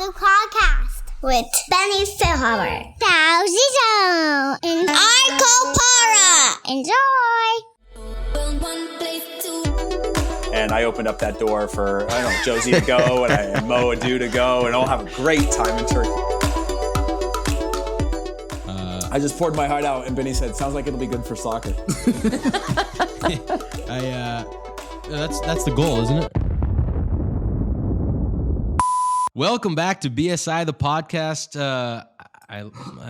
the podcast with Benny Philhauer, Tao and Arco Para. Enjoy! And I opened up that door for, I don't know, Josie to go and Mo Adu to go, and I'll have a great time in Turkey. I just poured my heart out, and Benny said, sounds like it'll be good for soccer. That's the goal, isn't it? Welcome back to BSI, the podcast. I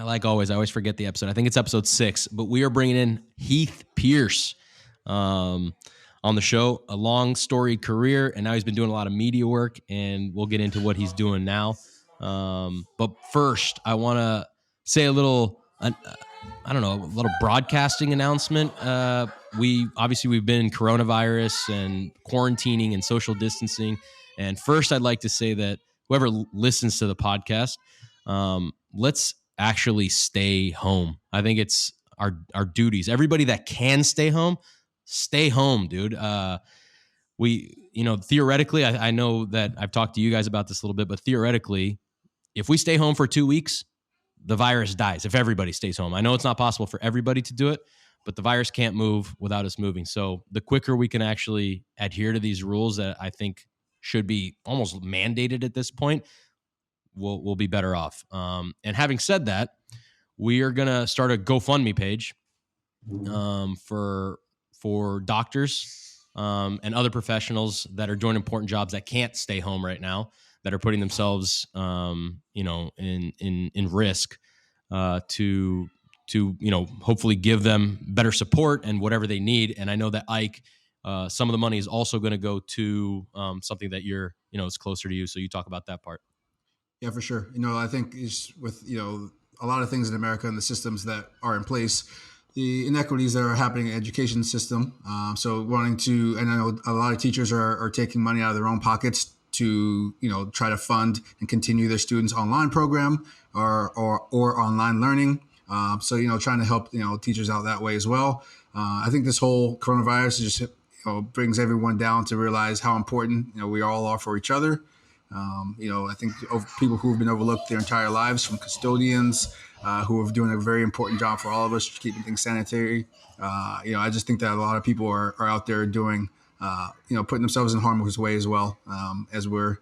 like always, I always forget the episode. I think it's episode 6, but we are bringing in Heath Pearce on the show. A long storied career, and now he's been doing a lot of media work, and we'll get into what he's doing now. But first, I want to say a little, a little broadcasting announcement. We've been in coronavirus and quarantining and social distancing. And first, I'd like to say that whoever listens to the podcast, let's actually stay home. I think it's our duties. Everybody that can stay home, dude. Theoretically, I know that I've talked to you guys about this a little bit, but theoretically, if we stay home for 2 weeks, the virus dies if everybody stays home. I know it's not possible for everybody to do it, but the virus can't move without us moving. So the quicker we can actually adhere to these rules that I think should be almost mandated at this point, we'll be better off. And having said that, we are going to start a GoFundMe page for doctors and other professionals that are doing important jobs that can't stay home right now, that are putting themselves, in risk to hopefully give them better support and whatever they need. And I know that Ike, some of the money is also going to go to something that is closer to you. So you talk about that part. Yeah, for sure. I think it's with, a lot of things in America and the systems that are in place, the inequities that are happening in the education system. So and I know a lot of teachers are taking money out of their own pockets to, try to fund and continue their students' online program or online learning. Trying to help, teachers out that way as well. I think this whole coronavirus just, brings everyone down to realize how important, we all are for each other. I think people who have been overlooked their entire lives, from custodians who are doing a very important job for all of us, keeping things sanitary. I just think that a lot of people are out there doing, putting themselves in harm's way as well, as we're,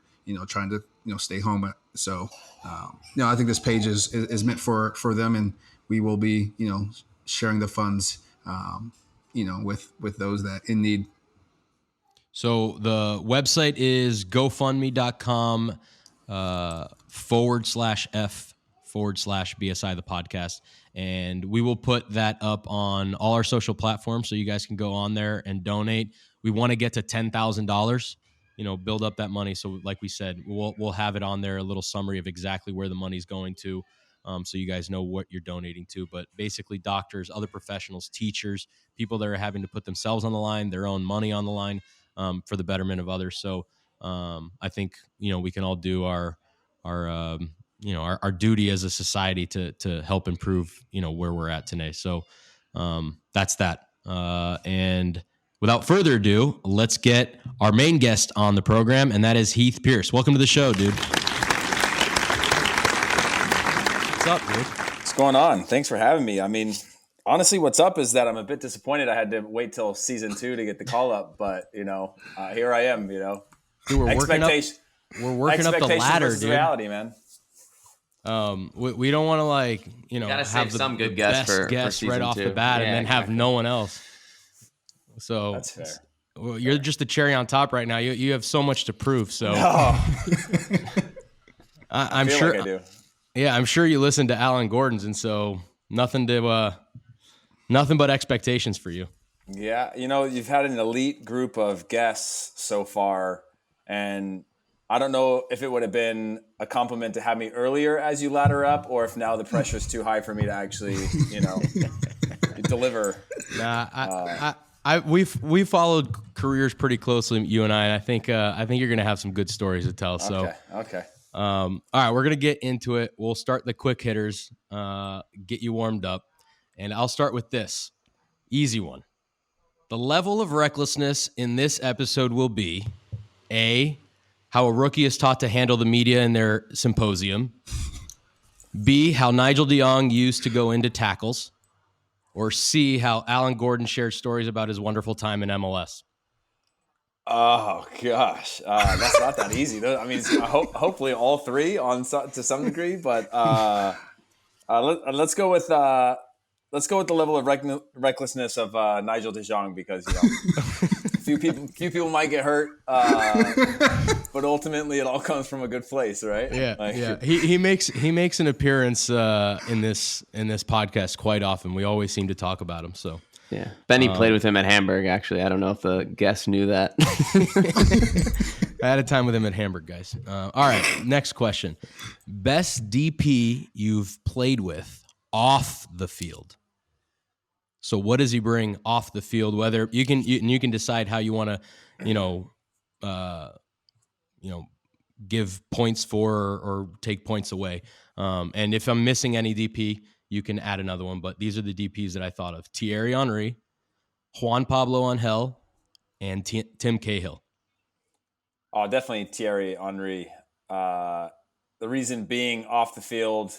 trying to, stay home. So, I think this page is meant for them, and we will be, sharing the funds, with those that in need. So the website is gofundme.com /F/BSI the podcast. And we will put that up on all our social platforms so you guys can go on there and donate. We want to get to $10,000, build up that money. So like we said, we'll have it on there, a little summary of exactly where the money's going to. So you guys know what you're donating to. But basically doctors, other professionals, teachers, people that are having to put themselves on the line, their own money on the line, for the betterment of others. So I think, we can all do our duty as a society to help improve, where we're at today. So that's that. And without further ado, let's get our main guest on the program, and that is Heath Pearce. Welcome to the show, dude. What's up, dude? What's going on? Thanks for having me. I mean, honestly, what's up is that I'm a bit disappointed I had to wait till season 2 to get the call up, but here I am. Dude, we're working up the ladder, dude. Reality, man. We don't want to gotta have save the some good guests for season right off 2. the bat, Yeah, and then exactly. have no one else. So That's fair. Well, you're just the cherry on top right now. You have so much to prove. So I'm sure. Like I do. Yeah, I'm sure you listened to Alan Gordon's, and so nothing but expectations for you. Yeah, you've had an elite group of guests so far, and I don't know if it would have been a compliment to have me earlier as you ladder up, or if now the pressure's too high for me to actually, deliver. Nah, we followed careers pretty closely, you and I think you're gonna have some good stories to tell. So okay. All right, we're gonna get into it. We'll start the quick hitters, get you warmed up, and I'll start with this easy one. The level of recklessness in this episode will be A, how a rookie is taught to handle the media in their symposium. B, how Nigel de Jong used to go into tackles. Or C, how Alan Gordon shared stories about his wonderful time in MLS. Oh gosh, that's not that easy. I mean, hopefully all three to some degree, but let's go with the level of recklessness of Nigel de Jong, because few people might get hurt, but ultimately it all comes from a good place, right? Yeah. He makes an appearance in this podcast quite often. We always seem to talk about him. So. Yeah, Benny played with him at Hamburg, actually. I don't know if the guests knew that. I had a time with him at Hamburg, guys. All right, next question. Best DP you've played with off the field. So what does he bring off the field? Whether you can decide how you want to, give points for or take points away. And if I'm missing any DP, you can add another one, but these are the DPs that I thought of: Thierry Henry, Juan Pablo Angel, and Tim Cahill. Oh, definitely Thierry Henry. The reason being off the field,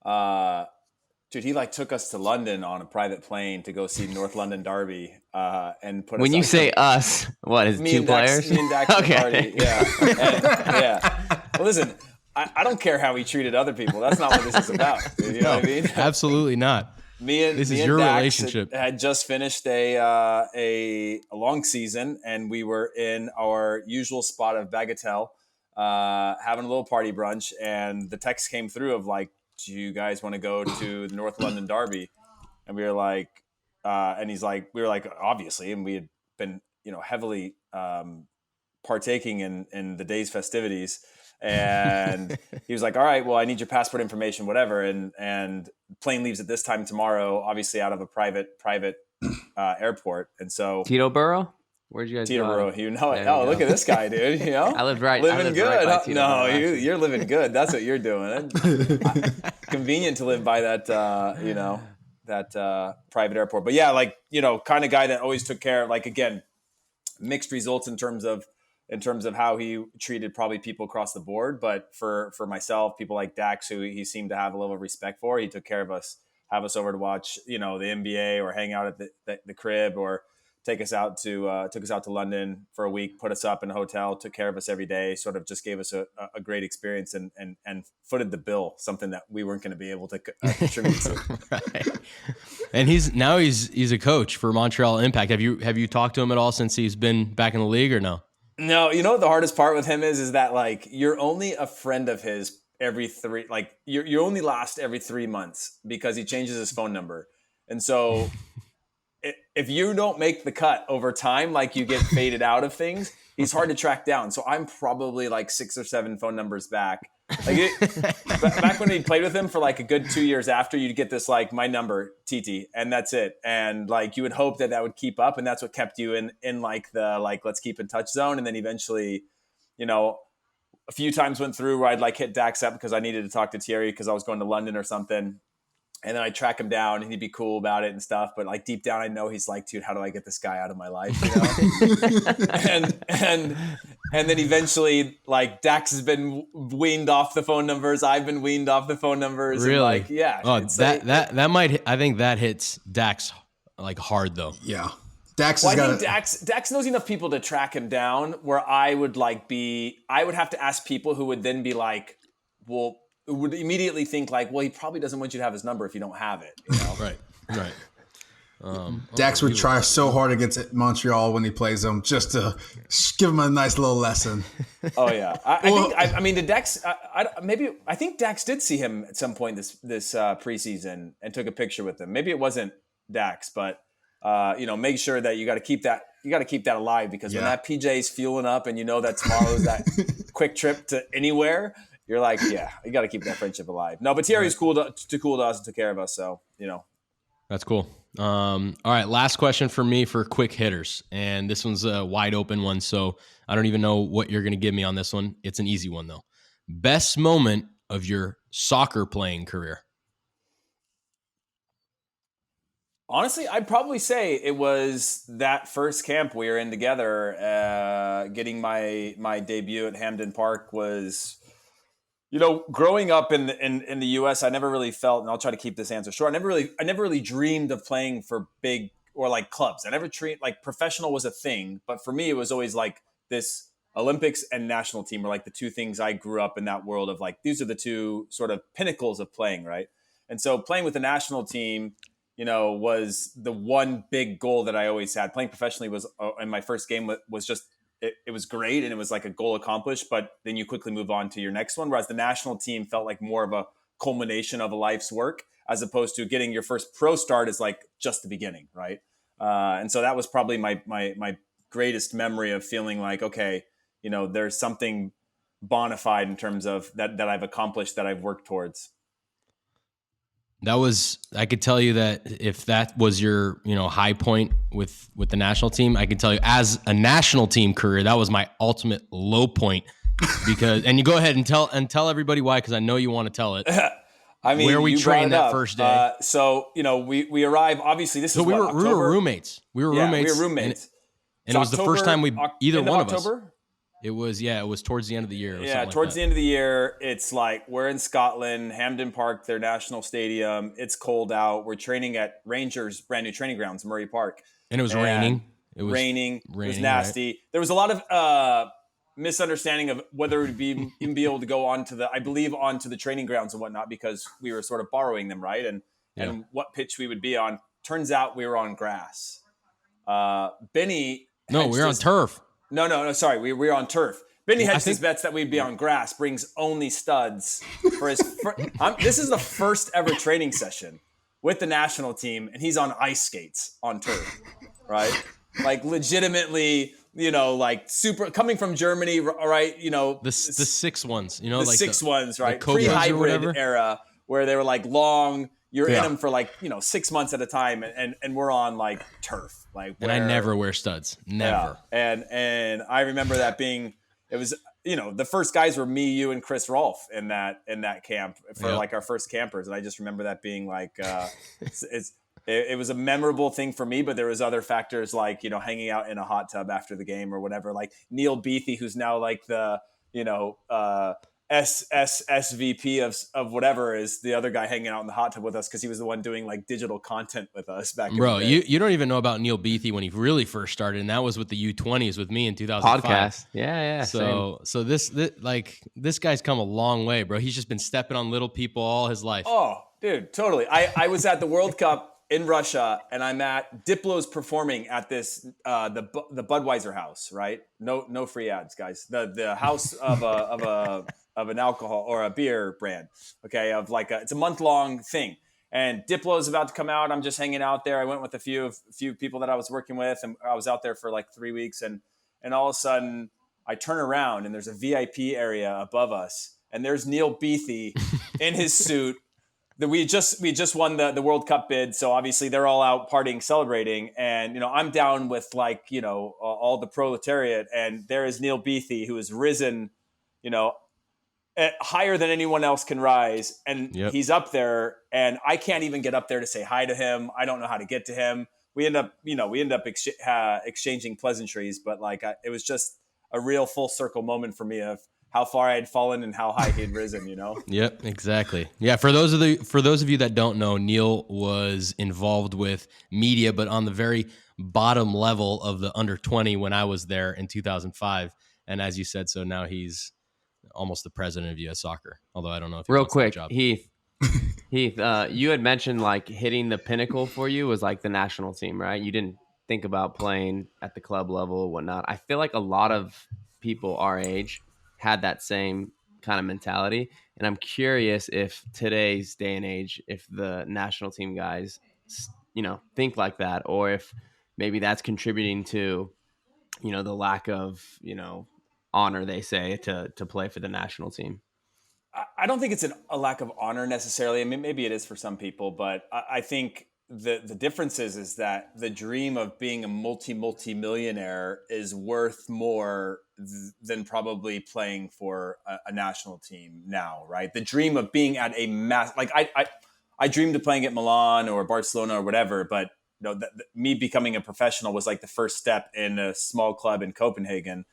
dude, he took us to London on a private plane to go see North London Derby, and put. When you say us, what is two players? Me and Dax Okay. Party, yeah. Well, listen, I don't care how he treated other people. That's not what this is about. Dude, you know what I mean? Absolutely not. This is and your Dax relationship. had just finished a long season, and we were in our usual spot of Bagatelle, having a little party brunch, and the text came through of do you guys want to go to the North London Derby? And we were like, and he's like, we were like, obviously, and we had been heavily partaking in the day's festivities. And he was like, all right, well, I need your passport information, whatever. And plane leaves at this time tomorrow, obviously out of a private airport. And so Teterboro? Where'd you guys go? Teterboro, it. Look at this guy, dude. I lived right. Living good. Right by No, you're living good. That's what you're doing. Convenient to live by that, that private airport. But yeah, kind of guy that always took care of, again, mixed results in terms of how he treated probably people across the board. But for myself, people like Dax, who he seemed to have a level of respect for, he took care of us, have us over to watch, the NBA or hang out at the crib, or took us out to London for a week, put us up in a hotel, took care of us every day, sort of just gave us a great experience and footed the bill, something that we weren't going to be able to contribute to. Right. And he's a coach for Montreal Impact. Have you talked to him at all since he's been back in the league, or no? No, what the hardest part with him is that you're only a friend of his every you only last every 3 months, because he changes his phone number. And so if you don't make the cut over time, you get faded out of things, he's hard to track down. So I'm probably 6 or 7 phone numbers back. Back when he played with him for a good 2 years after, you'd get this my number, TT, and that's it. And you would hope that would keep up, and that's what kept you in the let's keep in touch zone. And then eventually, a few times went through where I'd hit Dax up because I needed to talk to Thierry because I was going to London or something. And then I'd track him down and he'd be cool about it and stuff. But deep down, I know he's dude, how do I get this guy out of my life? And then eventually, Dax has been weaned off the phone numbers. I've been weaned off the phone numbers. Really? And yeah. Oh, that might, I think that hits Dax hard though. Yeah. Dax Dax knows enough people to track him down where I would I would have to ask people who would then be well, would immediately think well, he probably doesn't want you to have his number if you don't have it. Right. Dax would try so hard against Montreal when he plays them, just to give him a nice little lesson. Oh yeah, I think did Dax? I think Dax did see him at some point this preseason and took a picture with him. Maybe it wasn't Dax, but make sure that you got to keep that alive, because when that PJ's fueling up and that tomorrow's that quick trip to anywhere, you're you got to keep that friendship alive. No, but Thierry's cool to us and took care of us. So, That's cool. All right. Last question for me for quick hitters. And this one's a wide open one. So I don't even know what you're going to give me on this one. It's an easy one though. Best moment of your soccer playing career. Honestly, I'd probably say it was that first camp we were in together. Getting my debut at Hampden Park was, growing up in the U.S., I never really felt, and I'll try to keep this answer short. I never really dreamed of playing for big or like clubs. I never treat like professional was a thing, but for me, it was always like this Olympics and national team were like the two things I grew up in that world of like, these are the two sort of pinnacles of playing, right? And so playing with the national team, was the one big goal that I always had. Playing professionally was, in my first game was just, it was great and it was like a goal accomplished, but then you quickly move on to your next one. Whereas the national team felt like more of a culmination of a life's work, as opposed to getting your first pro start is like just the beginning, right? And so that was probably my greatest memory of feeling like, okay, there's something bona fide in terms of that I've accomplished, that I've worked towards. I could tell you that if that was your, high point with the national team, I can tell you as a national team career, that was my ultimate low point and you go ahead and tell everybody why, because I know you want to tell it. I mean, where we trained that first day. So, we arrive, obviously this is we were roommates. We were roommates. And it was the first time either one of us. It was towards the end of the year. Towards the end of the year, it's like we're in Scotland, Hampden Park, their national stadium. It's cold out. We're training at Rangers' brand new training grounds, Murray Park. And it was raining. It was nasty. Right? There was a lot of misunderstanding of whether it would even be able to go onto the training grounds and whatnot, because we were sort of borrowing them, right? And what pitch we would be on. Turns out we were on grass. Benny. No, we were on turf. No, sorry. We were on turf. Benny hedged his bets that we'd be on grass, brings only studs for his this is the first ever training session with the national team, and he's on ice skates on turf, right? Like legitimately, like super coming from Germany, right? The 6 ones, the like 6 ones, right? Pre-hybrid era where they were like long. You're in them for like 6 months at a time, and we're on like turf, like. And I never wear studs, never. Yeah. And I remember that being, it was the first guys were me, you, and Chris Rolfe in that camp for like our first campers, and I just remember that being like it was a memorable thing for me, but there was other factors like hanging out in a hot tub after the game or whatever. Like Neil Beathy, who's now like the SVP of whatever, is the other guy hanging out in the hot tub with us because he was the one doing like digital content with us back in the day. You don't even know about Neil Beathy when he really first started, and that was with the U20s with me in 2005. Podcast. Yeah. So this guy's come a long way, bro. He's just been stepping on little people all his life. Oh, dude, totally. I was at the World Cup in Russia, and I'm at Diplo's performing at this the Budweiser house, right? No free ads, guys. The house of an alcohol or a beer brand, okay? Of like it's a month-long thing. And Diplo's about to come out. I'm just hanging out there. I went with a few people that I was working with, and I was out there for like 3 weeks. And all of a sudden, I turn around, and there's a VIP area above us, and there's Neil Beathy in his suit. We just won the World Cup bid, so obviously they're all out partying, celebrating, and I'm down with like all the proletariat, and there is Neil Beathy, who has risen, higher than anyone else can rise, and he's up there, and I can't even get up there to say hi to him. I don't know how to get to him. We end up exchanging pleasantries, but like it was just a real full circle moment for me of how far I had fallen and how high he had risen. Yep, exactly. Yeah, for those of you that don't know, Neil was involved with media, but on the very bottom level of the under 20 when I was there in 2005, and as you said, so now he's almost the president of U.S. Soccer, although I don't know if he real wants quick, that job. Heath, you had mentioned like hitting the pinnacle for you was like the national team, right? You didn't think about playing at the club level or whatnot. I feel like a lot of people our age had that same kind of mentality, and I'm curious if today's day and age, if the national team guys, think like that, or if maybe that's contributing to, the lack of, honor, they say, to play for the national team. I don't think it's a lack of honor necessarily. I mean, maybe it is for some people, but I think the difference is that the dream of being a multi-millionaire is worth more than probably playing for a national team now, right? The dream of being at a mass, like I dreamed of playing at Milan or Barcelona or whatever, but me becoming a professional was like the first step in a small club in Copenhagen.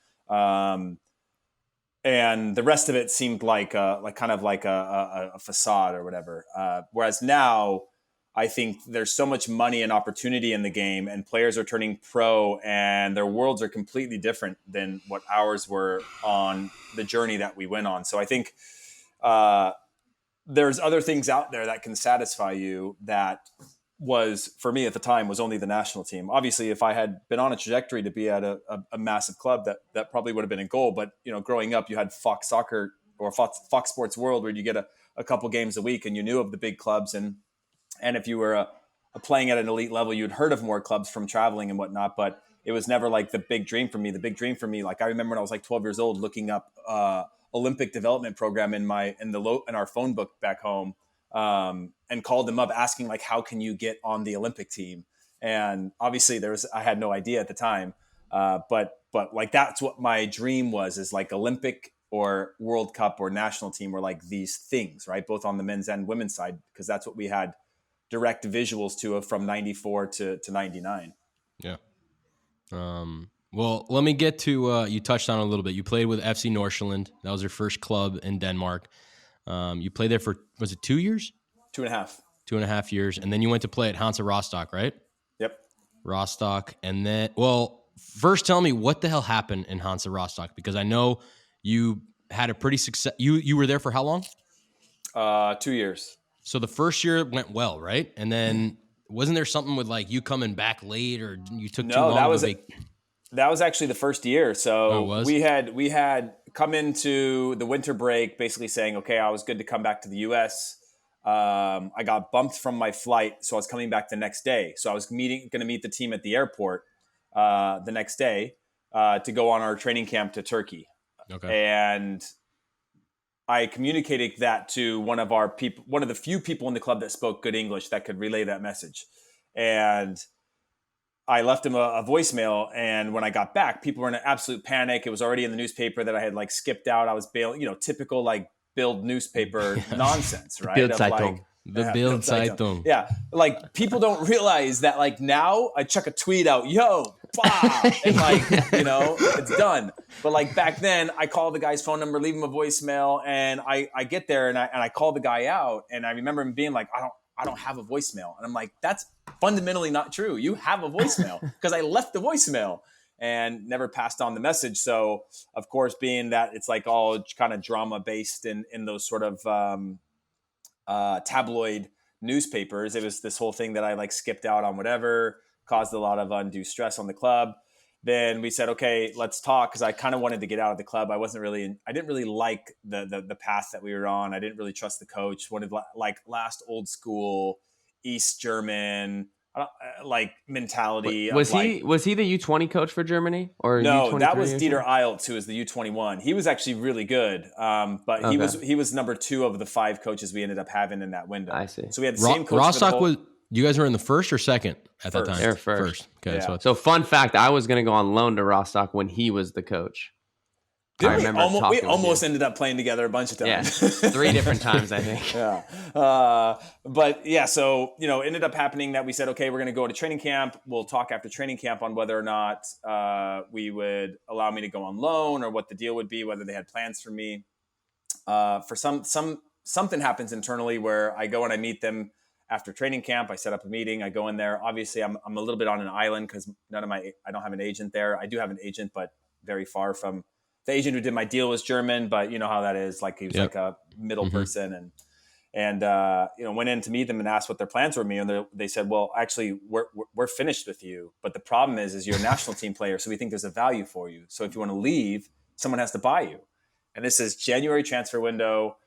And the rest of it seemed like a facade or whatever. Whereas now, I think there's so much money and opportunity in the game, and players are turning pro, and their worlds are completely different than what ours were on the journey that we went on. So I think there's other things out there that can satisfy you that was, for me at the time, was only the national team. Obviously, if I had been on a trajectory to be at a massive club, that probably would have been a goal. But, growing up, you had Fox Soccer or Fox Sports World, where you get a couple games a week, and you knew of the big clubs. And if you were playing at an elite level, you'd heard of more clubs from traveling and whatnot. But it was never like the big dream for me. The big dream for me, like I remember when I was like 12 years old, looking up Olympic development program in our phone book back home. And called them up asking like, how can you get on the Olympic team? And obviously I had no idea at the time. But like, that's what my dream was, is like Olympic or World Cup or national team were like these things, right? Both on the men's and women's side, because that's what we had direct visuals to from 94 to 99. Yeah. Well, let me get to, you touched on it a little bit. You played with FC Nordsjælland. That was your first club in Denmark. You played there for, was it 2 years? 2.5. 2.5 years. And then you went to play at Hansa Rostock, right? Yep. Rostock. And then, well, first tell me what the hell happened in Hansa Rostock, because I know you had a pretty success. You were there for how long? 2 years. So the first year went well, right? And then wasn't there something with like you coming back late, or you took too long? That was actually the first year. So we had come into the winter break basically saying, okay, I was good to come back to the US. I got bumped from my flight, so I was coming back the next day. So I was going to meet the team at the airport the next day to go on our training camp to Turkey. Okay. And I communicated that to one of the few people in the club that spoke good English that could relay that message. And I left him a voicemail, and when I got back, people were in an absolute panic. It was already in the newspaper that I had like skipped out. I was bailing, typical like Bild newspaper nonsense, right? Bild Zeitung. Bild Zeitung. Yeah, like people don't realize that like now I chuck a tweet out, yo, bah, and like, it's done. But like back then, I call the guy's phone number, leave him a voicemail, and I get there and I call the guy out, and I remember him being like, I don't have a voicemail. And I'm like, that's fundamentally not true. You have a voicemail, because I left the voicemail and never passed on the message. So of course, being that it's like all kind of drama based in those sort of tabloid newspapers, it was this whole thing that I like skipped out on, whatever, caused a lot of undue stress on the club. Then we said, okay, let's talk, because I kind of wanted to get out of the club. I didn't really like the path that we were on. I didn't really trust the coach. Wanted like last old school East German like mentality. Was he the U20 coach for Germany, or no? U23 that was Dieter Eilts, who was the U21. He was actually really good, but he was number 2 of the 5 coaches we ended up having in that window. I see. So we had the same coach. Rostock was. You guys were in the first or second at that time? They were first. Okay. Yeah. So fun fact, I was going to go on loan to Rostock when he was the coach. I remember we almost ended up playing together a bunch of times. Yeah, 3 different times, I think. Yeah. But yeah, so, it ended up happening that we said, okay, we're going to go to training camp. We'll talk after training camp on whether or not we would allow me to go on loan, or what the deal would be, whether they had plans for me. For something happens internally where I go and I meet them after training camp. I set up a meeting. I go in there. Obviously, I'm a little bit on an island, because I don't have an agent there. I do have an agent, but very far from the agent who did my deal was German, but you know how that is. Like he was like a middle person, and went in to meet them and asked what their plans were with me, and they said, well, actually, we're finished with you, but the problem is you're a national team player, so we think there's a value for you. So if you want to leave, someone has to buy you. And this is January transfer window.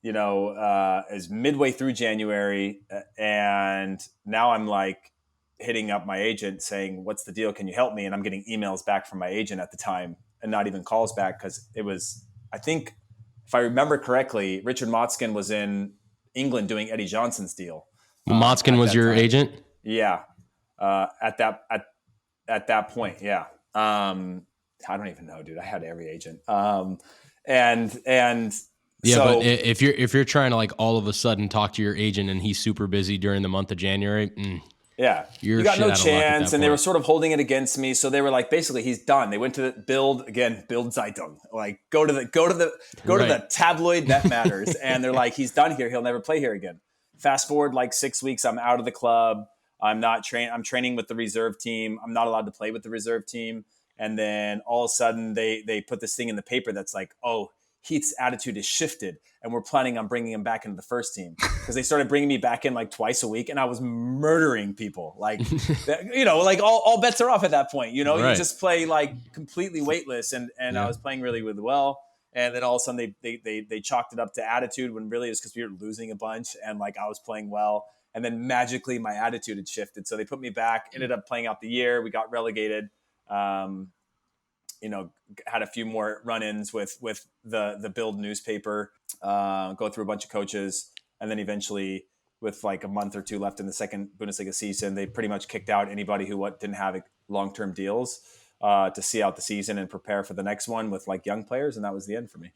Is midway through January, and now I'm like hitting up my agent saying, what's the deal? Can you help me? And I'm getting emails back from my agent at the time, and not even calls back, because it was, I think, if I remember correctly, Richard Motzkin was in England doing Eddie Johnson's deal. Motzkin was your agent? Yeah. At that point. Yeah. I don't even know, dude. I had every agent. And Yeah, So, but if you're trying to like all of a sudden talk to your agent and he's super busy during the month of January, yeah, you're you got shit no out of luck at chance, that and they were point. sort of holding it against me. So they were like, basically, he's done. They went to the Bild Zeitung, like go to the tabloid that matters, and they're like, he's done here. He'll never play here again. Fast forward like 6 weeks, I'm out of the club. I'm training with the reserve team. I'm not allowed to play with the reserve team. And then all of a sudden, they put this thing in the paper that's like, oh, Heath's attitude is shifted, and we're planning on bringing him back into the first team, because they started bringing me back in like twice a week, and I was murdering people. Like, like all bets are off at that point. Right. You just play like completely weightless, and I was playing really, really well. And then all of a sudden they chalked it up to attitude, when really it was because we were losing a bunch, and like I was playing well. And then magically my attitude had shifted, so they put me back. Ended up playing out the year. We got relegated. Had a few more run-ins with the Bild newspaper, go through a bunch of coaches, and then eventually, with like a month or two left in the second Bundesliga season, they pretty much kicked out anybody who didn't have long-term deals to see out the season and prepare for the next one with like young players, and that was the end for me.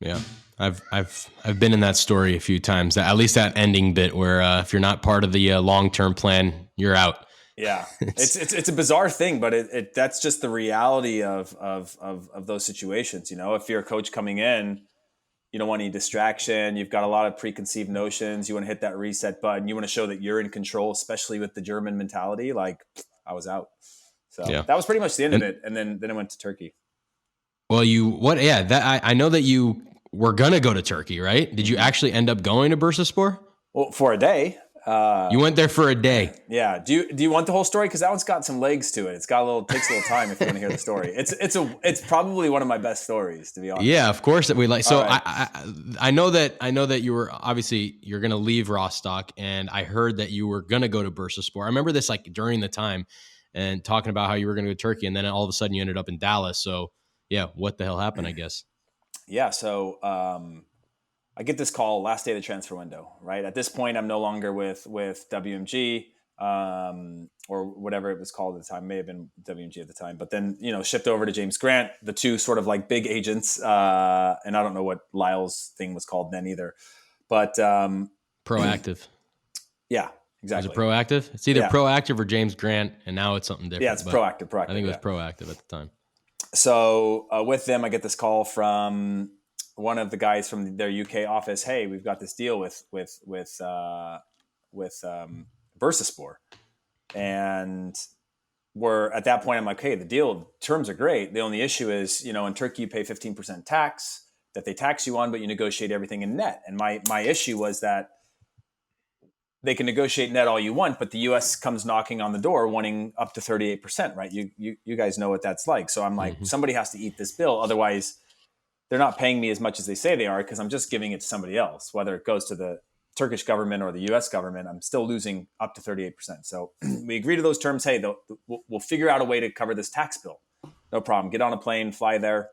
Yeah, I've been in that story a few times. At least that ending bit where if you're not part of the long-term plan, you're out. Yeah, it's a bizarre thing, but that's just the reality of those situations. If you're a coach coming in, you don't want any distraction. You've got a lot of preconceived notions. You want to hit that reset button. You want to show that you're in control, especially with the German mentality. Like, I was out. So that was pretty much the end of it. And then I went to Turkey. Well, I know that you were going to go to Turkey, right? Did you actually end up going to Bursaspor? Well, for a day. You went there for a day. Yeah. Do you want the whole story? Because that one's got some legs to it. Takes a little time if you want to hear the story. It's probably one of my best stories, to be honest. Yeah, of course that we like. So right. I know that you were obviously you're going to leave Rostock, and I heard that you were going to go to Bursaspor. I remember this like during the time and talking about how you were going to go to Turkey, and then all of a sudden you ended up in Dallas. So yeah, what the hell happened? I guess. Yeah. So. I get this call last day of the transfer window, right? At this point, I'm no longer with WMG or whatever it was called at the time. May have been WMG at the time, but then, shipped over to James Grant, the two sort of like big agents. And I don't know what Lyle's thing was called then either, but Proactive. Yeah, exactly. Was it Proactive? It's either Proactive or James Grant, and now it's something different. Yeah, it's Proactive. I think it was Proactive at the time. So with them, I get this call from one of the guys from their UK office. Hey, we've got this deal with Bursaspor, and we're at that point. I'm like, hey, the deal terms are great. The only issue is, in Turkey you pay 15% tax that they tax you on, but you negotiate everything in net. And my issue was that they can negotiate net all you want, but the U.S. comes knocking on the door wanting up to 38%, right? You guys know what that's like. So I'm like, somebody has to eat this bill, otherwise they're not paying me as much as they say they are, because I'm just giving it to somebody else. Whether it goes to the Turkish government or the U.S. government, I'm still losing up to 38%. So we agree to those terms. Hey, we'll figure out a way to cover this tax bill. No problem. Get on a plane, fly there.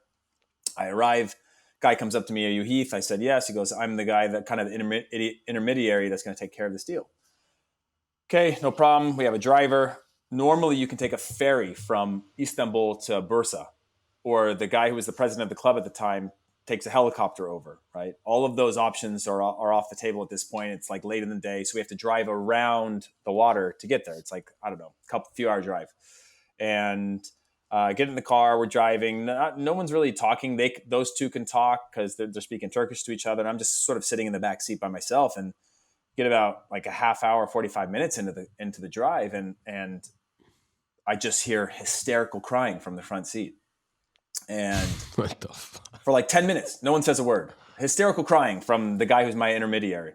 I arrive. Guy comes up to me, are you Heath? I said, yes. He goes, I'm the guy, that kind of intermediary that's going to take care of this deal. Okay, no problem. We have a driver. Normally you can take a ferry from Istanbul to Bursa, or the guy who was the president of the club at the time takes a helicopter over, right? All of those options are off the table at this point. It's like late in the day, so we have to drive around the water to get there. It's like, I don't know, few hour drive. And get in the car, we're driving. No one's really talking. Those two can talk because they're speaking Turkish to each other. And I'm just sort of sitting in the back seat by myself, and get about like a half hour, 45 minutes into the drive. And I just hear hysterical crying from the front seat. And what the fuck? For like 10 minutes, no one says a word. Hysterical crying from the guy who's my intermediary.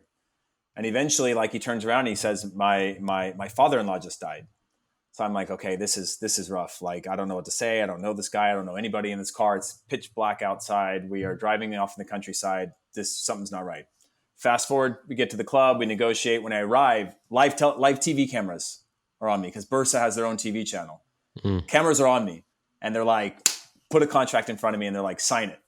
And eventually, like, he turns around and he says, my father-in-law just died. So I'm like, okay, this is rough. Like, I don't know what to say. I don't know this guy. I don't know anybody in this car. It's pitch black outside. We are driving off in the countryside. Something's not right. Fast forward, we get to the club. We negotiate. When I arrive, live TV cameras are on me because Bursa has their own TV channel. Cameras are on me. And they're like, put a contract in front of me, and they're like, sign it.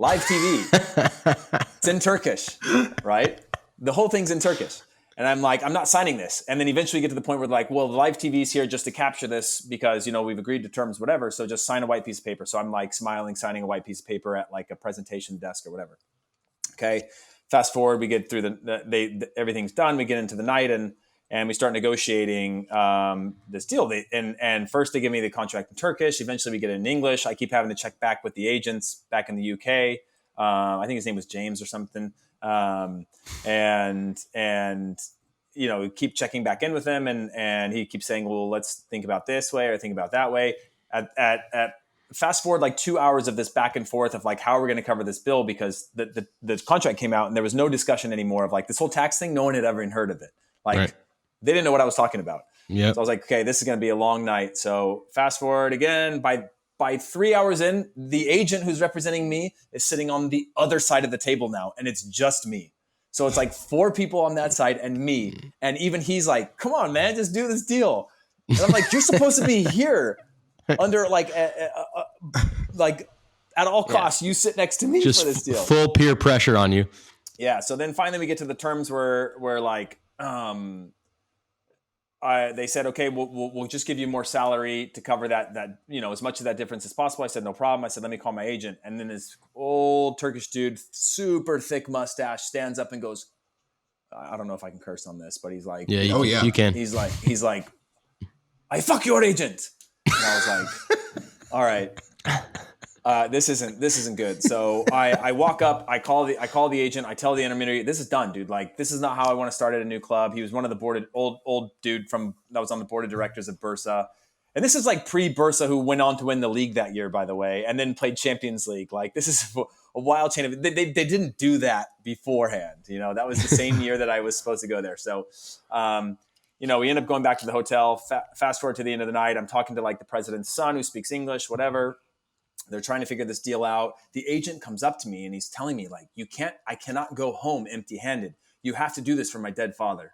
Live TV. It's in Turkish, right? The whole thing's in Turkish. And I'm like, I'm not signing this. And then eventually get to the point where like, well, the live TV's here just to capture this because, we've agreed to terms, whatever. So just sign a white piece of paper. So I'm like smiling, signing a white piece of paper at like a presentation desk or whatever. Okay. Fast forward, we get through everything's done. We get into the night and we start negotiating this deal. And first they give me the contract in Turkish. Eventually we get it in English. I keep having to check back with the agents back in the UK. I think his name was James or something. And we keep checking back in with him, and he keeps saying, well, let's think about this way or think about that way. At fast forward like 2 hours of this back and forth of like, how are we going to cover this bill? Because the contract came out and there was no discussion anymore of like this whole tax thing. No one had ever even heard of it. Like Right. They didn't know what I was talking about. Yep. So I was like, okay, this is going to be a long night. So fast forward again, by 3 hours in, the agent who's representing me is sitting on the other side of the table now. And it's just me. So it's like 4 people on that side and me. And even he's like, come on, man, just do this deal. And I'm like, you're supposed to be here under like at all costs. You sit next to me Just for this deal. Full peer pressure on you. Yeah. So then finally we get to the terms where like, they said, okay, we'll just give you more salary to cover that, as much of that difference as possible. I said, no problem. I said, let me call my agent. And then this old Turkish dude, super thick mustache, stands up and goes, I don't know if I can curse on this, but he's like, Yeah, you can. He's like, I fuck your agent. And I was like, all right, this isn't good. So I walk up, I call the agent, I tell the intermediary, this is done, dude. Like, this is not how I want to start at a new club. He was one of the old dude that was on the board of directors of Bursa. And this is like pre-Bursa, who went on to win the league that year, by the way, and then played Champions League. Like, this is a wild chain of, they didn't do that beforehand. That was the same year that I was supposed to go there. So, we end up going back to the hotel. Fast forward to the end of the night. I'm talking to like the president's son who speaks English, whatever. They're trying to figure this deal out. The agent comes up to me and he's telling me like, I cannot go home empty handed. You have to do this for my dead father.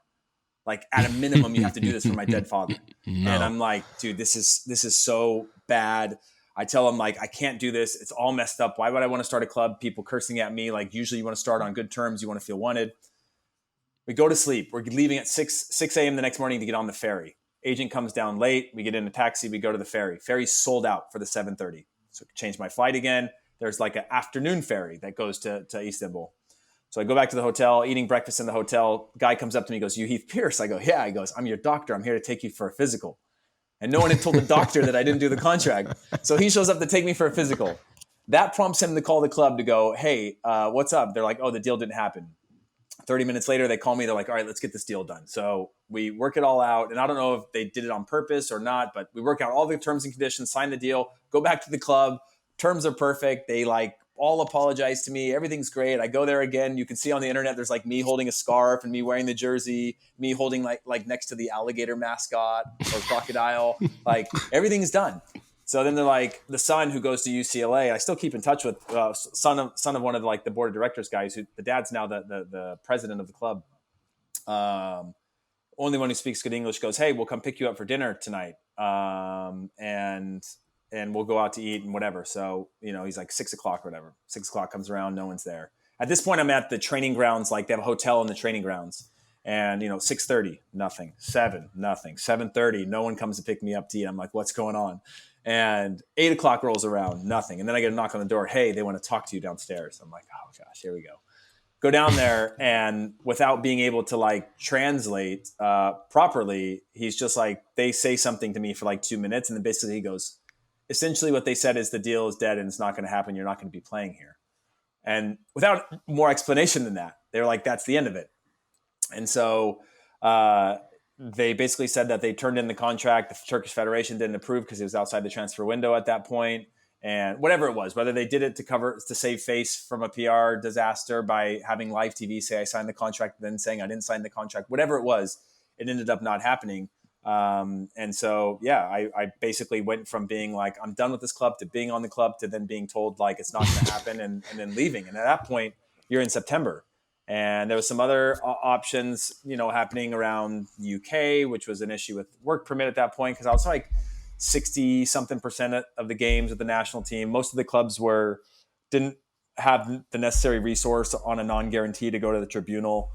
Like, at a minimum, you have to do this for my dead father. No. And I'm like, dude, this is so bad. I tell him like, I can't do this. It's all messed up. Why would I want to start a club? People cursing at me. Like, usually you want to start on good terms. You want to feel wanted. We go to sleep. We're leaving at 6 a.m. the next morning to get on the ferry. Agent comes down late. We get in a taxi. We go to the ferry. Ferry's sold out for the 7:30. So change my flight again. There's like an afternoon ferry that goes to Istanbul. So I go back to the hotel, eating breakfast in the hotel. Guy comes up to me, goes, you Heath Pearce? I go, yeah. He goes, I'm your doctor. I'm here to take you for a physical. And no one had told the doctor that I didn't do the contract. So he shows up to take me for a physical. That prompts him to call the club to go, hey, what's up? They're like, oh, the deal didn't happen. 30 minutes later, they call me. They're like, all right, let's get this deal done. So we work it all out. And I don't know if they did it on purpose or not, but we work out all the terms and conditions, sign the deal, go back to the club. Terms are perfect. They like all apologize to me. Everything's great. I go there again. You can see on the internet, there's like me holding a scarf and me wearing the jersey, me holding like next to the alligator mascot or crocodile. Like, everything's done. So then they're like, the son who goes to UCLA, I still keep in touch with son of one of like the board of directors guys, who the dad's now the president of the club. Only one who speaks good English goes, hey, we'll come pick you up for dinner tonight. And we'll go out to eat and whatever. So, he's like 6 o'clock or whatever. 6 o'clock comes around. No one's there. At this point, I'm at the training grounds. Like, they have a hotel in the training grounds. And, 6:30, nothing. 7, nothing. 7:30, no one comes to pick me up to eat. I'm like, what's going on? And 8 o'clock rolls around, nothing. And then I get a knock on the door. Hey, they want to talk to you downstairs. I'm like, oh gosh, here we go. Go down there, and without being able to like translate properly, he's just like, they say something to me for like 2 minutes. And then basically he goes, essentially what they said is the deal is dead and it's not going to happen. You're not going to be playing here. And without more explanation than that, they were like, that's the end of it. And so they basically said that they turned in the contract. The Turkish Federation didn't approve because it was outside the transfer window at that point. And whatever it was, whether they did it to save face from a PR disaster by having live TV say I signed the contract, then saying I didn't sign the contract, whatever it was, it ended up not happening. And so, yeah, I basically went from being like, I'm done with this club, to being on the club, to then being told like it's not going to happen, and then leaving. And at that point, you're in September, and there was some other options, happening around UK, which was an issue with work permit at that point. Cause I was like 60 something % of the games with the national team. Most of the clubs didn't have the necessary resource on a non-guarantee to go to the tribunal.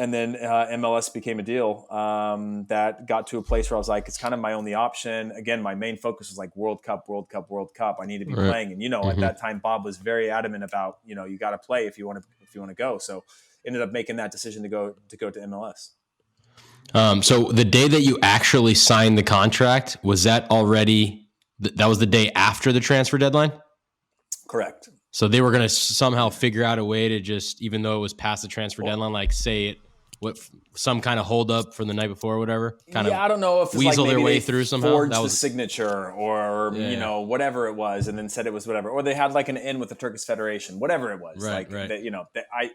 And then MLS became a deal that got to a place where I was like, it's kind of my only option. Again, my main focus was like World Cup. I need to be playing. And, at that time, Bob was very adamant about, you got to play if you want to go. So ended up making that decision to go to MLS. So the day that you actually signed the contract, was that already, that was the day after the transfer deadline? Correct. So they were going to somehow figure out a way to just, even though it was past the transfer deadline, like say it, some kind of hold up for the night before or whatever? I don't know if it's weasel like their way they through somehow. Forged the signature or, whatever it was, and then said it was whatever. Or they had like an in with the Turkish Federation, whatever it was. Right.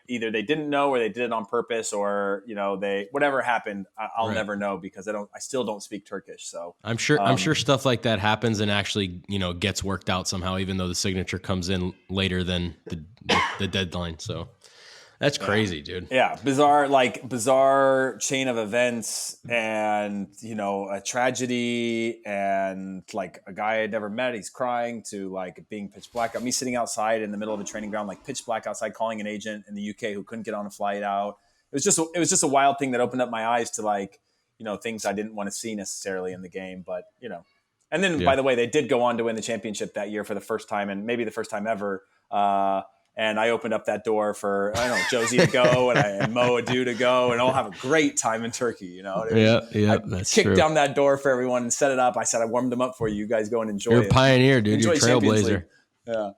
Either they didn't know or they did it on purpose or, they, whatever happened, I'll never know because I still don't speak Turkish. So I'm sure stuff like that happens and actually, gets worked out somehow, even though the signature comes in later than the deadline. So that's crazy, dude. Yeah. Bizarre chain of events and, a tragedy and like a guy I'd never met. He's crying to like being pitch black. Got me sitting outside in the middle of a training ground, like pitch black outside, calling an agent in the UK who couldn't get on a flight out. It was just a wild thing that opened up my eyes to like, things I didn't want to see necessarily in the game, but and then by the way, they did go on to win the championship that year for the first time and maybe the first time ever. And I opened up that door for, Josie to go and Mo Adu to go and all have a great time in Turkey, Yeah, that's true. Kicked down that door for everyone and set it up. I said, I warmed them up for you. You guys go and enjoy it. You're a pioneer, dude. Enjoy You're a trailblazer. Yeah.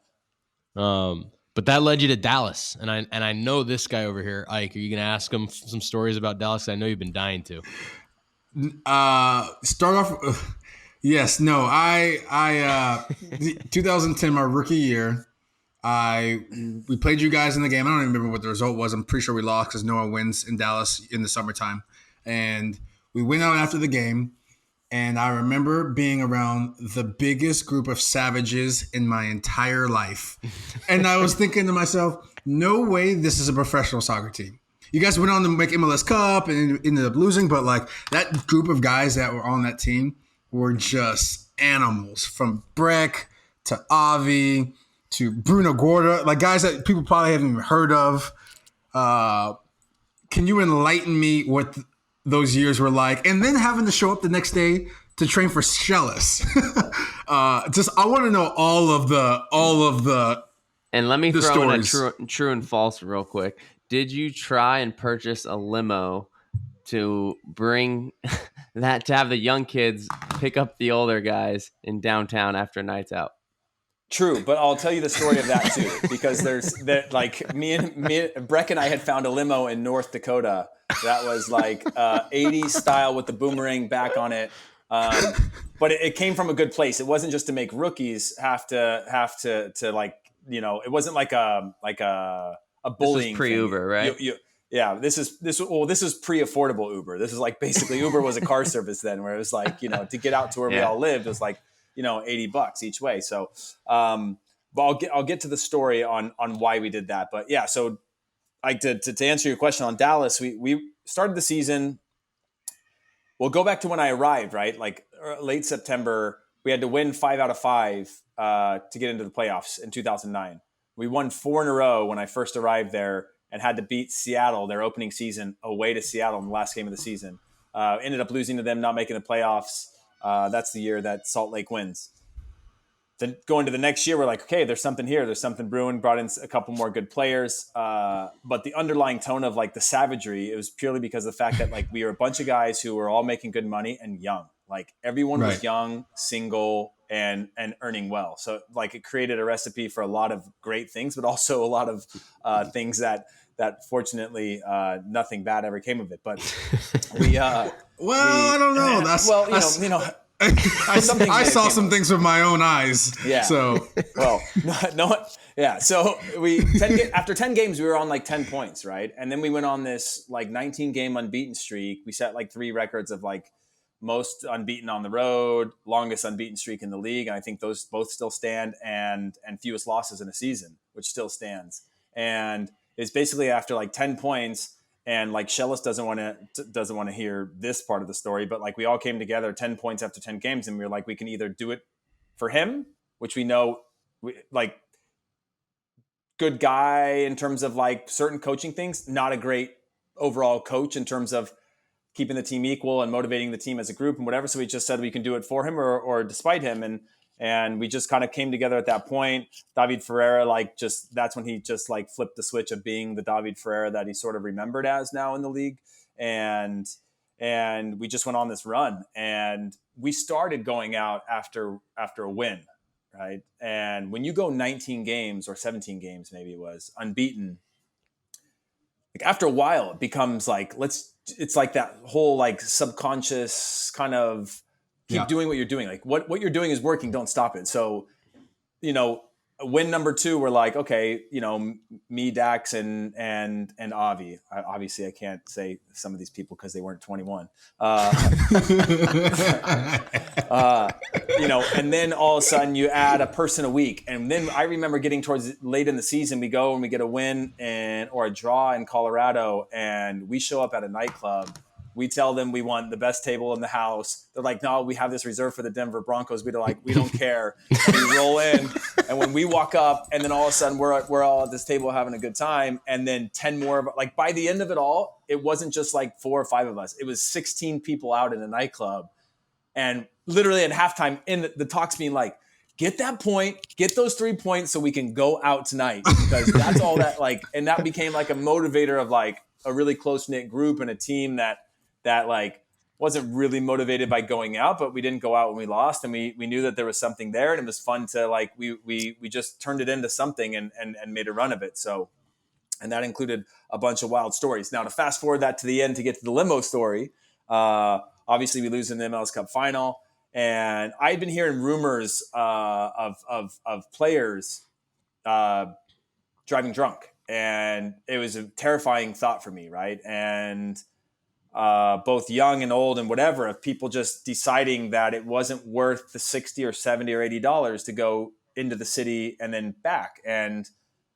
But that led you to Dallas. And I know this guy over here, Ike. Are you going to ask him some stories about Dallas? I know you've been dying to. Start off. Yes, no, I 2010, my rookie year. We played you guys in the game. I don't even remember what the result was. I'm pretty sure we lost because no one wins in Dallas in the summertime. And we went out after the game, and I remember being around the biggest group of savages in my entire life. And I was thinking to myself, no way this is a professional soccer team. You guys went on to make MLS Cup and ended up losing, but like that group of guys that were on that team were just animals, from Breck to Avi to Bruno Gorda, like guys that people probably haven't even heard of. Can you enlighten me what those years were like? And then having to show up the next day to train for Shellis. I want to know all of the. And let me throw stories. in a true and false real quick. Did you try and purchase a limo to bring that, to have the young kids pick up the older guys in downtown after nights out? True, but I'll tell you the story of that too, because there's that, like me and Breck and I had found a limo in North Dakota that was like 80s style with the boomerang back on it, but it came from a good place. It wasn't just to make rookies have to like, it wasn't like a bullying. This was pre-Uber, right? Yeah, this is pre-affordable Uber. This is like basically Uber was a car service then, where it was like, to get out to where we all lived, it was like, $80 each way. So, but I'll get to the story on why we did that. But yeah, so like to answer your question on Dallas, we started the season. We'll go back to when I arrived, right? Like late September, we had to win 5 out of 5 to get into the playoffs in 2009. We won 4 in a row when I first arrived there and had to beat Seattle, their opening season, away to Seattle in the last game of the season. Ended up losing to them, not making the playoffs. That's the year that Salt Lake wins. Then going to the next year, we're like, okay, there's something here. There's something brewing. Brought in a couple more good players. But the underlying tone of like the savagery, it was purely because of the fact that like we were a bunch of guys who were all making good money and young. Like everyone was young, single, and earning well. So like it created a recipe for a lot of great things, but also a lot of things that fortunately nothing bad ever came of it. But we I don't know. I saw some things with my own eyes. Yeah. So yeah. So after 10 games, we were on like 10 points, right? And then we went on this like 19 game unbeaten streak. We set like 3 records of like most unbeaten on the road, longest unbeaten streak in the league, and I think those both still stand, and fewest losses in a season, which still stands. And it's basically after like 10 points. And like Shellis doesn't want to hear this part of the story, but like we all came together 10 points after 10 games, and we were like, we can either do it for him, which we know, like good guy in terms of like certain coaching things, not a great overall coach in terms of keeping the team equal and motivating the team as a group and whatever. So we just said we can do it for him or despite him. And we just kind of came together at that point. David Ferreira, that's when he just like flipped the switch of being the David Ferreira that he sort of remembered as now in the league. And we just went on this run, and we started going out after a win, right? And when you go 19 games or 17 games, maybe it was unbeaten, like after a while, it becomes like, it's like that whole like subconscious kind of keep doing what you're doing. Like what you're doing is working. Don't stop it. So, win number 2, we're like, okay, me, Dax, and Avi. Obviously, I can't say some of these people because they weren't 21. And then all of a sudden you add a person a week. And then I remember getting towards late in the season, we go and we get a win or a draw in Colorado, and we show up at a nightclub. We tell them we want the best table in the house. They're like, no, we have this reserved for the Denver Broncos. We don't care. And we roll in. And when we walk up, and then all of a sudden we're all at this table having a good time. And then 10 more like by the end of it all, it wasn't just like 4 or 5 of us. It was 16 people out in a nightclub. And literally at halftime in the talks being like, get that point, get those 3 points so we can go out tonight. Because that's all that and that became like a motivator of like a really close knit group and a team that like wasn't really motivated by going out, but we didn't go out when we lost, and we knew that there was something there, and it was fun to like we just turned it into something and made a run of it. So, and that included a bunch of wild stories. Now to fast forward that to the end to get to the limo story, obviously we lose in the MLS Cup final, and I'd been hearing rumors of players driving drunk, and it was a terrifying thought for me, right? And both young and old and whatever, of people just deciding that it wasn't worth the $60 or $70 or $80 to go into the city and then back. And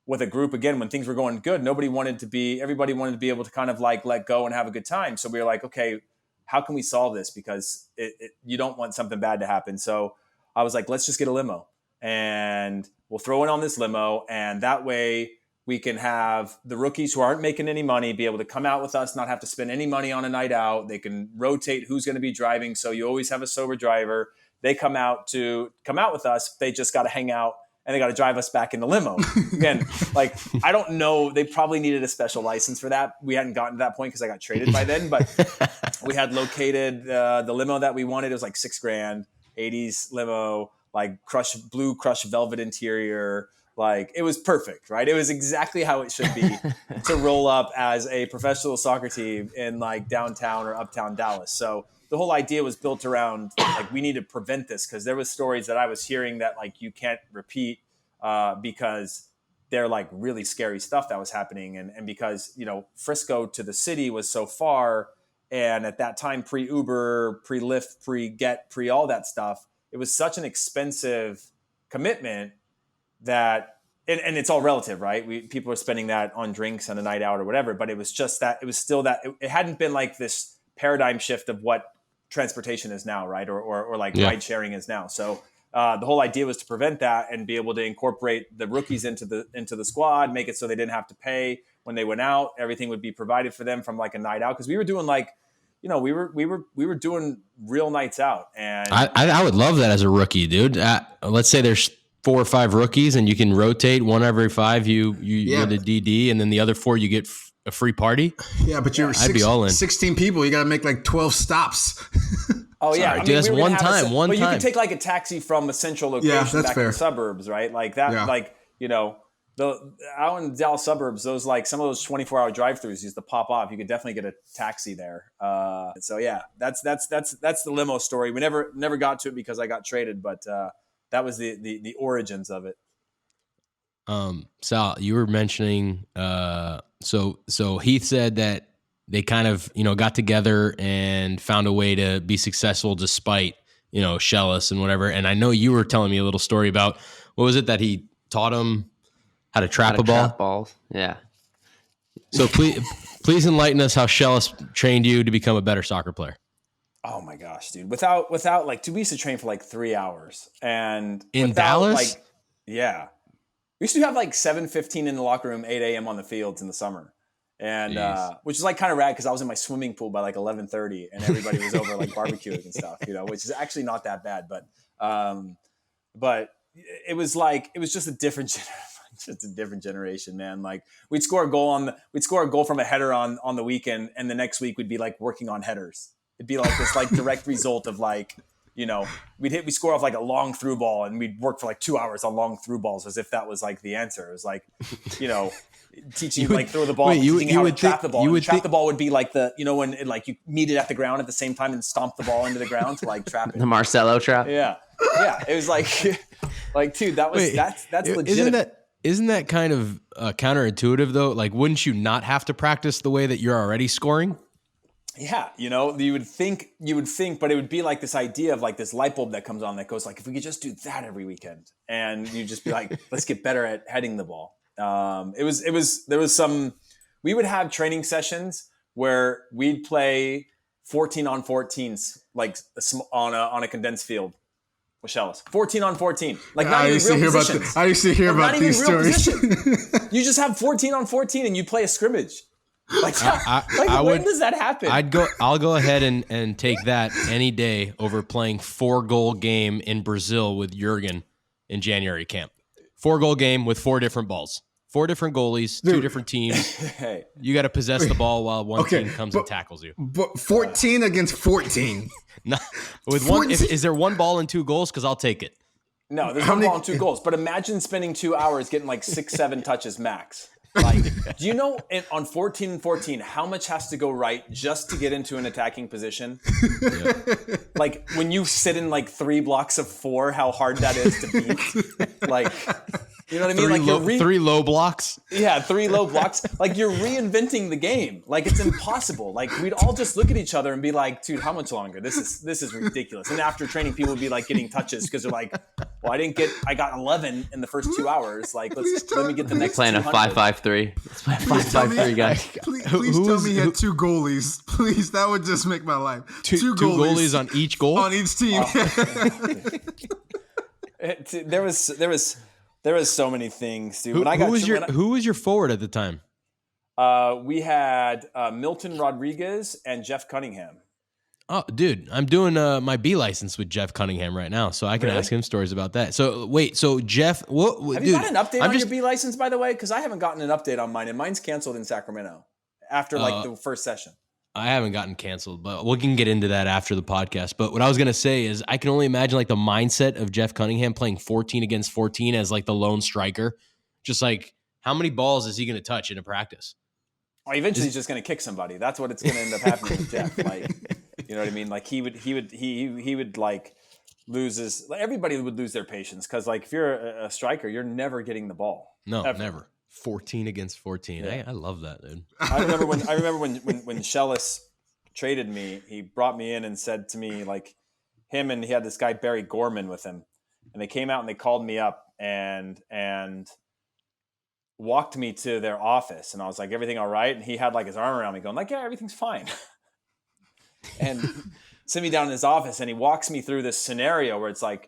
with a group, again, when things were going good, everybody wanted to be able to kind of like let go and have a good time. So we were like, okay, how can we solve this? Because you don't want something bad to happen. So I was like, let's just get a limo and we'll throw it on this limo. And that way we can have the rookies who aren't making any money be able to come out with us, not have to spend any money on a night out. They can rotate who's going to be driving. So you always have a sober driver. They come out with us. They just got to hang out and they got to drive us back in the limo. Again, like, I don't know. They probably needed a special license for that. We hadn't gotten to that point because I got traded by then, but we had located the limo that we wanted. It was like $6,000, 80s limo, like blue crushed velvet interior. Like, it was perfect, right? It was exactly how it should be to roll up as a professional soccer team in like downtown or uptown Dallas. So the whole idea was built around like, we need to prevent this, because there was stories that I was hearing that like you can't repeat because they're like really scary stuff that was happening. And because, Frisco to the city was so far. And at that time, pre-Uber, pre-Lyft, pre-Get, pre-all that stuff, it was such an expensive commitment that, and it's all relative, right? People are spending that on drinks and a night out or whatever, but it was just that, it was still that, it hadn't been like this paradigm shift of what transportation is now, right? Or like ride sharing is now. So the whole idea was to prevent that and be able to incorporate the rookies into the squad, make it so they didn't have to pay when they went out. Everything would be provided for them from like a night out. Cause we were doing like, we were doing real nights out. And I would love that as a rookie, dude. Let's say there's 4 or 5 rookies and you can rotate one every 5. You're the DD, and then the other 4 you get a free party. Yeah, but I'd be all in. 16 people. You got to make like 12 stops. Oh yeah, dude, that's one time. But you can take like a taxi from a central location back in the suburbs, right? Like that. Yeah. Like out in the Dallas suburbs, those like some of those 24-hour drive-throughs used to pop off. You could definitely get a taxi there. So yeah, that's the limo story. We never got to it because I got traded, but that was the origins of it. Sal, you were mentioning, so Heath said that they kind of, got together and found a way to be successful despite, Shellis and whatever. And I know you were telling me a little story about, what was it that he taught him how to trap a ball? Trap balls. Yeah. So please enlighten us how Shellis trained you to become a better soccer player. Oh my gosh, dude! Without like, we used to train for like 3 hours, and in Dallas, like, yeah, we used to have like 7:15 in the locker room, 8 a.m. on the fields in the summer, And Jeez. which is like kind of rad because I was in my swimming pool by like 11:30 and everybody was over like barbecuing and stuff, which is actually not that bad. But it was just a different generation, man. Like we'd score a goal from a header on the weekend, and the next week we'd be like working on headers. It'd be like this like direct result of like, we'd score off like a long through ball, and we'd work for like 2 hours on long through balls as if that was like the answer. It was like, teaching you like throw the ball, teaching how to trap the ball. Trap the ball would be like when it, like you meet it at the ground at the same time and stomp the ball into the ground to like trap it. The Marcelo trap. Yeah. It was like, dude, that's legit. Isn't that kind of counterintuitive though? Like, wouldn't you not have to practice the way that you're already scoring? Yeah, you would think, but it would be like this idea of like this light bulb that comes on that goes like, if we could just do that every weekend, and you just be like, let's get better at heading the ball. We would have training sessions where we'd play 14 on 14s, like on a condensed field with Shellis. 14 on 14. Like not even real positions. I used to hear about these stories. You just have 14 on 14 and you play a scrimmage. Like, when does that happen? I'll go ahead and take that any day over playing 4-goal game in Brazil with Jurgen in January camp. 4-goal game with 4 different balls. 4 different goalies, 2 different teams. Hey. You got to possess the ball while one team comes and tackles you. But 14 against 14. No, with 1, is there 1 ball and 2 goals? Because I'll take it. No, there's 1 ball and 2 goals. But imagine spending 2 hours getting like 6-7 touches max. Like, do you know on 14 and 14 how much has to go right just to get into an attacking position? Yeah. Like when you sit in like 3 blocks of 4, how hard that is to beat. Like, you know what I mean? 3 low blocks. Yeah, 3 low blocks. Like you're reinventing the game. Like it's impossible. Like we'd all just look at each other and be like, dude, how much longer? This is ridiculous. And after training, people would be like getting touches because they're like, well, I got 11 in the first 2 hours. Like let me get the next. Playing a 5-5-3. Let's play a 5-5-3, guys. Please tell me he had 2 goalies. Please, that would just make my life. 2 goalies on each goal on each team. There was so many things, dude. Who was your forward at the time? We had Milton Rodriguez and Jeff Cunningham. Oh, dude, I'm doing my B license with Jeff Cunningham right now, so I can ask him stories about that. So wait, Jeff, have you got an update on your B license, by the way? Because I haven't gotten an update on mine, and mine's canceled in Sacramento after the first session. I haven't gotten canceled, but we can get into that after the podcast. But what I was going to say is I can only imagine like the mindset of Jeff Cunningham playing 14 against 14 as like the lone striker. Just like how many balls is he going to touch in a practice? Well, eventually he's just going to kick somebody. That's what it's going to end up happening with Jeff. Like, you know what I mean? Like he would like lose his, everybody would lose their patience. Cause like if you're a striker, you're never getting the ball. No, never. 14 against 14. Yeah. I love that, dude. I remember when Shellis traded me, he brought me in and said to me, like him and he had this guy, Barry Gorman, with him. And they came out and they called me up and walked me to their office. And I was like, everything all right? And he had like his arm around me going like, yeah, everything's fine. And sent me down in his office and he walks me through this scenario where it's like,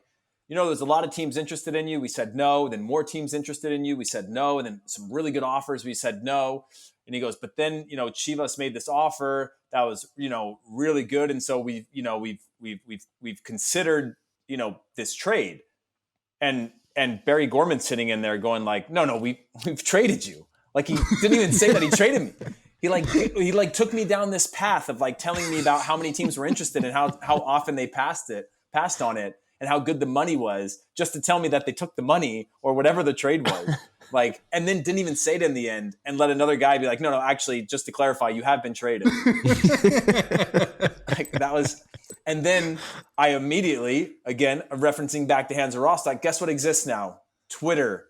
there's a lot of teams interested in you. We said no. Then more teams interested in you. We said no. And then some really good offers. We said no. And he goes, but then, Chivas made this offer that was, really good. And so we've considered, this trade. And Barry Gorman's sitting in there going like, no, we've traded you. Like he didn't even say that he traded me. He took me down this path of like telling me about how many teams were interested and how often they passed on it. And how good the money was, just to tell me that they took the money or whatever the trade was. Like, and then didn't even say it in the end and let another guy be like, no, actually, just to clarify, you have been traded. Like that was, and then I immediately, again, referencing back to Hansa Rostock, guess what exists now? Twitter.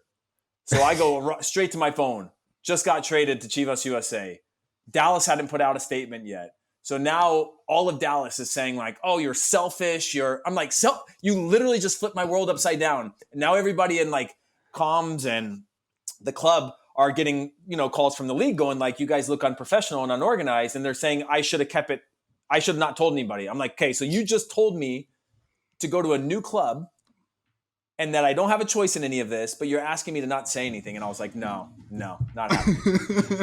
So I go straight to my phone, just got traded to Chivas USA. Dallas hadn't put out a statement yet. So now all of Dallas is saying like, oh, you're selfish. I'm like, you literally just flipped my world upside down. And now everybody in like comms and the club are getting, calls from the league going like, you guys look unprofessional and unorganized. And they're saying I should have kept it. I should have not told anybody. I'm like, okay, so you just told me to go to a new club and that I don't have a choice in any of this, but you're asking me to not say anything. And I was like, no, not happening.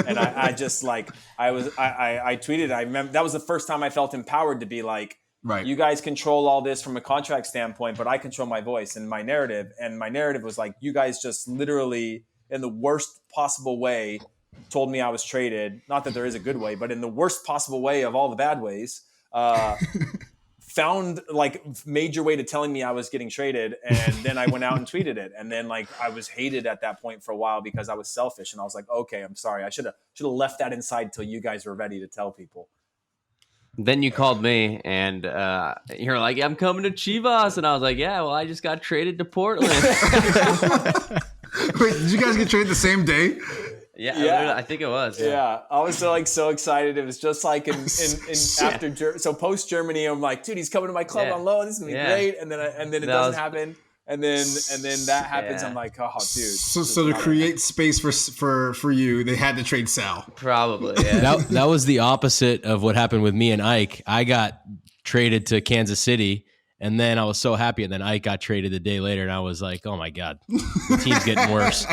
And I just like, I tweeted, I remember that was the first time I felt empowered to be like, Right. you guys control all this from a contract standpoint, but I control my voice and my narrative. And my narrative was like, you guys just literally in the worst possible way told me I was traded. Not that there is a good way, but in the worst possible way of all the bad ways, found like major way to telling me I was getting traded. And then I went out and tweeted it. And then like I was hated at that point for a while because I was selfish. And I was like, okay, I'm sorry. I should have left that inside till you guys were ready to tell people. Then you called me and you're like, I'm coming to Chivas. And I was like, yeah, well, I just got traded to Portland. Wait, did you guys get traded the same day? Yeah. I think it was. Yeah. I was so excited. It was just like in after, so post Germany, I'm like, dude, he's coming to my club on loan. This is gonna be great. And then it doesn't happen. And then that happens. I'm like, oh, dude. So to create space for you, they had to trade Sal. Probably. Yeah. That was the opposite of what happened with me and Ike. I got traded to Kansas City, and then I was so happy, and then Ike got traded the day later, and I was like, oh my God, the team's getting worse.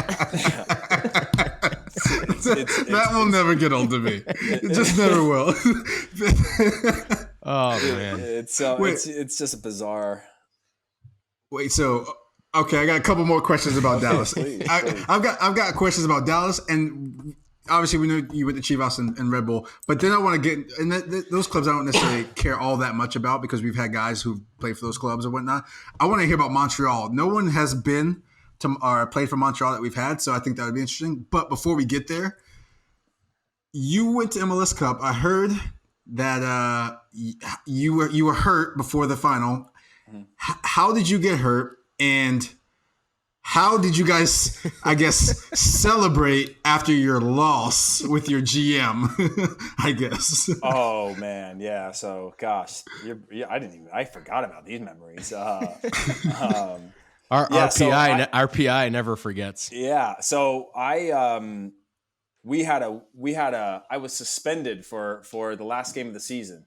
That will never get old to me. It just never will. Oh man, it's just a bizarre. Wait, so okay, I got a couple more questions about Dallas. Please. I've got questions about Dallas, and obviously we know you went to Chivas and Red Bull, but then I want to get and those clubs I don't necessarily care all that much about because we've had guys who play for those clubs and whatnot. I want to hear about Montreal. No one has been to or played for Montreal that we've had, so I think that would be interesting. But before we get there, you went to MLS Cup. I heard that you were hurt before the final. How did you get hurt, and how did you guys, I guess, celebrate after your loss with your GM? I guess. Oh man, yeah. So, gosh, I forgot about these memories. Our PI never forgets. Yeah. So I was suspended for the last game of the season.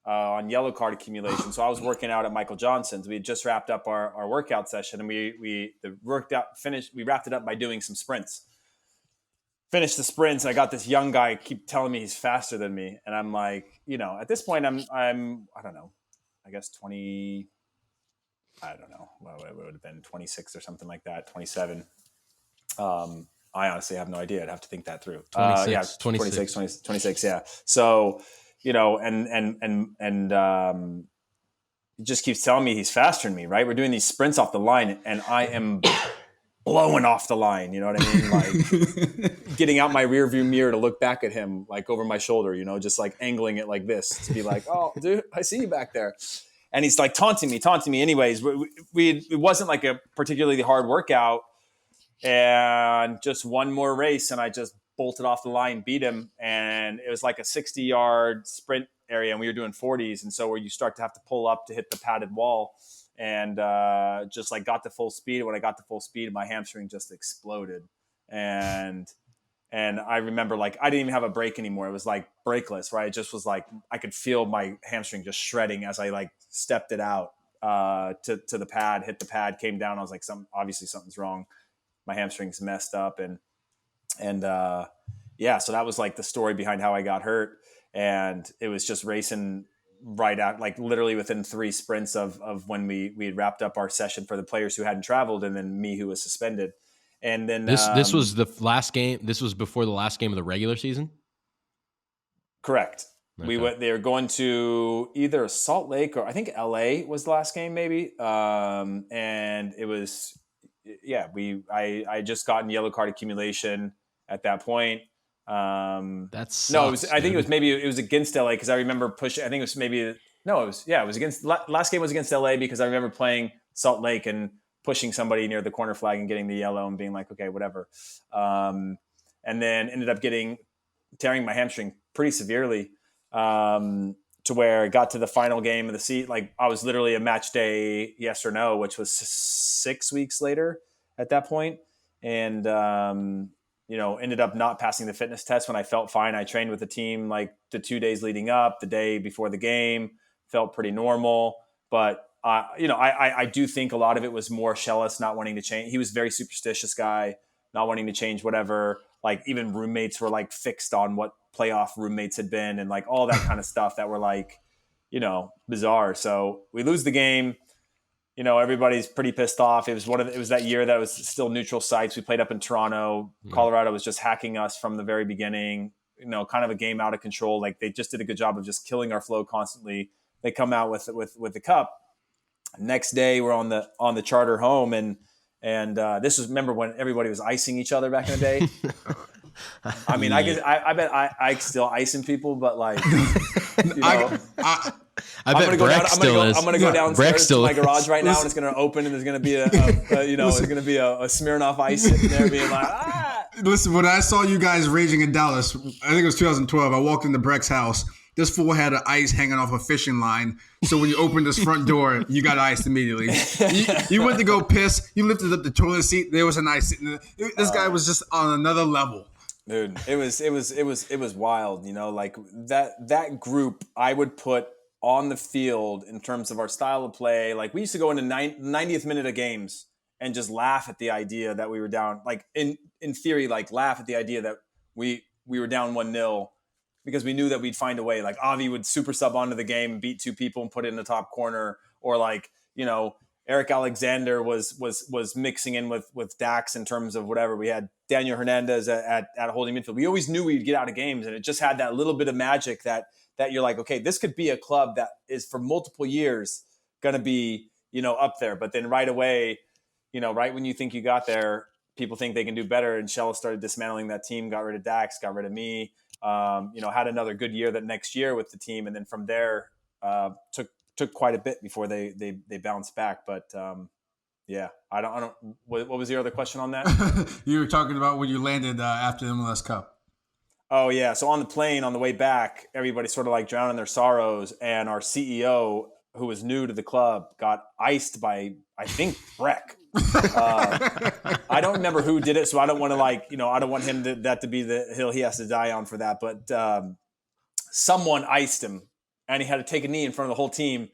On yellow card accumulation. So I was working out at Michael Johnson's. We had just wrapped up our workout session, and we wrapped it up by doing some sprints. Finished the sprints. I got this young guy keep telling me he's faster than me. And I'm like, at this point I'm I don't know, I guess 20, I don't know. Well, it would have been 26 or something like that, 27. I honestly have no idea. I'd have to think that through. 26, yeah. So, and he just keeps telling me he's faster than me, right? We're doing these sprints off the line, and I am blowing off the line. You know what I mean? Like getting out my rear view mirror to look back at him, like over my shoulder, just like angling it like this to be like, oh, dude, I see you back there. And he's like taunting me. Anyways, it wasn't like a particularly hard workout, and just one more race, and I just bolted off the line, beat him, and it was like a 60-yard sprint area, and we were doing 40s, and so where you start to have to pull up to hit the padded wall, and just like got to full speed. When I got to full speed, my hamstring just exploded, and I remember like I didn't even have a brake anymore. It was like brakeless, right? It just was like I could feel my hamstring just shredding as I like stepped it out to the pad, hit the pad, came down. I was like, obviously something's wrong. My hamstring's messed up, and so that was like the story behind how I got hurt. And it was just racing right out, like literally within 3 sprints of when we had wrapped up our session for the players who hadn't traveled, and then me who was suspended. And then this was the last game. This was before the last game of the regular season. Correct. Okay. They were going to either Salt Lake or I think LA was the last game, maybe. And it was, I just gotten yellow card accumulation at that point. That's no, I think it was against LA because I remember pushing. I think it was it was against last game was against LA because I remember playing Salt Lake and pushing somebody near the corner flag and getting the yellow and being like, okay, whatever. And then ended up tearing my hamstring pretty severely to where I got to the final game of the season. Like I was literally a match day yes or no, which was 6 weeks later at that point. And, ended up not passing the fitness test when I felt fine. I trained with the team like the 2 days leading up, the day before the game, felt pretty normal. But I do think a lot of it was more Shellis not wanting to change. He was a very superstitious guy, not wanting to change whatever. Like even roommates were like fixed on what playoff roommates had been and like all that kind of stuff that were like, bizarre. So we lose the game. Everybody's pretty pissed off. It was that year that was still neutral sites. We played up in Toronto. Colorado was just hacking us from the very beginning. Kind of a game out of control. Like they just did a good job of just killing our flow constantly. They come out with the cup. Next day we're on the charter home and this was, remember when everybody was icing each other back in the day? I mean, I bet I still icing people, but like, I bet Breck still is. I'm gonna go downstairs to my garage right now, and it's gonna open, and there's gonna be there's gonna be a Smirnoff Ice sitting there, being like, ah. Listen, when I saw you guys raging in Dallas, I think it was 2012. I walked into Breck's house. This fool had an ice hanging off a fishing line. So when you opened this front door, you got iced immediately. You went to go piss. You lifted up the toilet seat. There was an ice sitting there. This guy was just on another level. Dude, it was wild. Like that group I would put on the field in terms of our style of play. Like we used to go into 90th minute of games and just laugh at the idea that we were down. Like in theory, like laugh at the idea that we were down 1-0 because we knew that we'd find a way. Like Avi would super sub onto the game and beat two people and put it in the top corner, or like Eric Alexander was mixing in with Dax in terms of whatever. We had Daniel Hernandez at holding midfield. We always knew we'd get out of games, and it just had that little bit of magic that you're like, okay, this could be a club that is for multiple years going to be, up there. But then right away, right when you think you got there, people think they can do better. And Shell started dismantling that team, got rid of Dax, got rid of me, had another good year that next year with the team. And then from there, took quite a bit before they bounced back. But I don't. What was your other question on that? You were talking about when you landed after the MLS Cup. Oh yeah. So on the plane on the way back, everybody sort of like drowned in their sorrows, and our CEO, who was new to the club, got iced by, I think, Breck. I don't remember who did it, so I don't want to I don't want him that to be the hill he has to die on for that. But someone iced him, and he had to take a knee in front of the whole team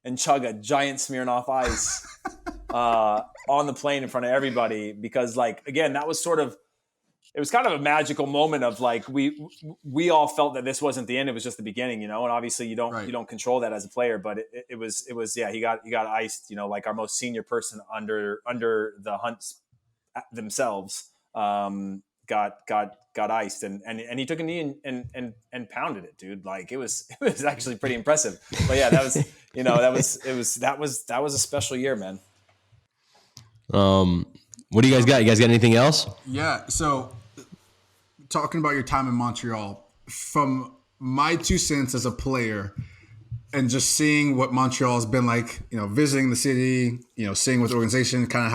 and chug a giant Smirnoff Ice on the plane in front of everybody, because again, that was it was kind of a magical moment of we all felt that this wasn't the end, it was just the beginning, and obviously you don't control that as a player, but it was he got iced, like our most senior person under the Hunts themselves got iced, and he took a knee and pounded it, dude. Like it was actually pretty impressive. But yeah, that was a special year, man. What do you guys got? You guys got anything else? Yeah. So talking about your time in Montreal, from my 2 cents as a player and just seeing what Montreal has been like, visiting the city, seeing what the organization, kind of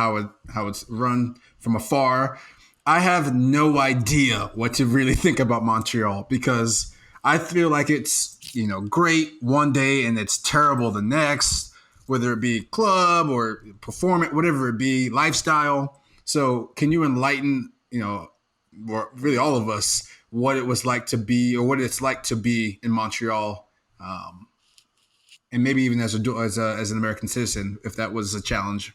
how it's run from afar, I have no idea what to really think about Montreal, because I feel like it's, great one day and it's terrible the next, whether it be club or performance, whatever it be, lifestyle. So can you enlighten, or really all of us, what it was like to be, or what it's like to be in Montreal, and maybe even as an American citizen, if that was a challenge?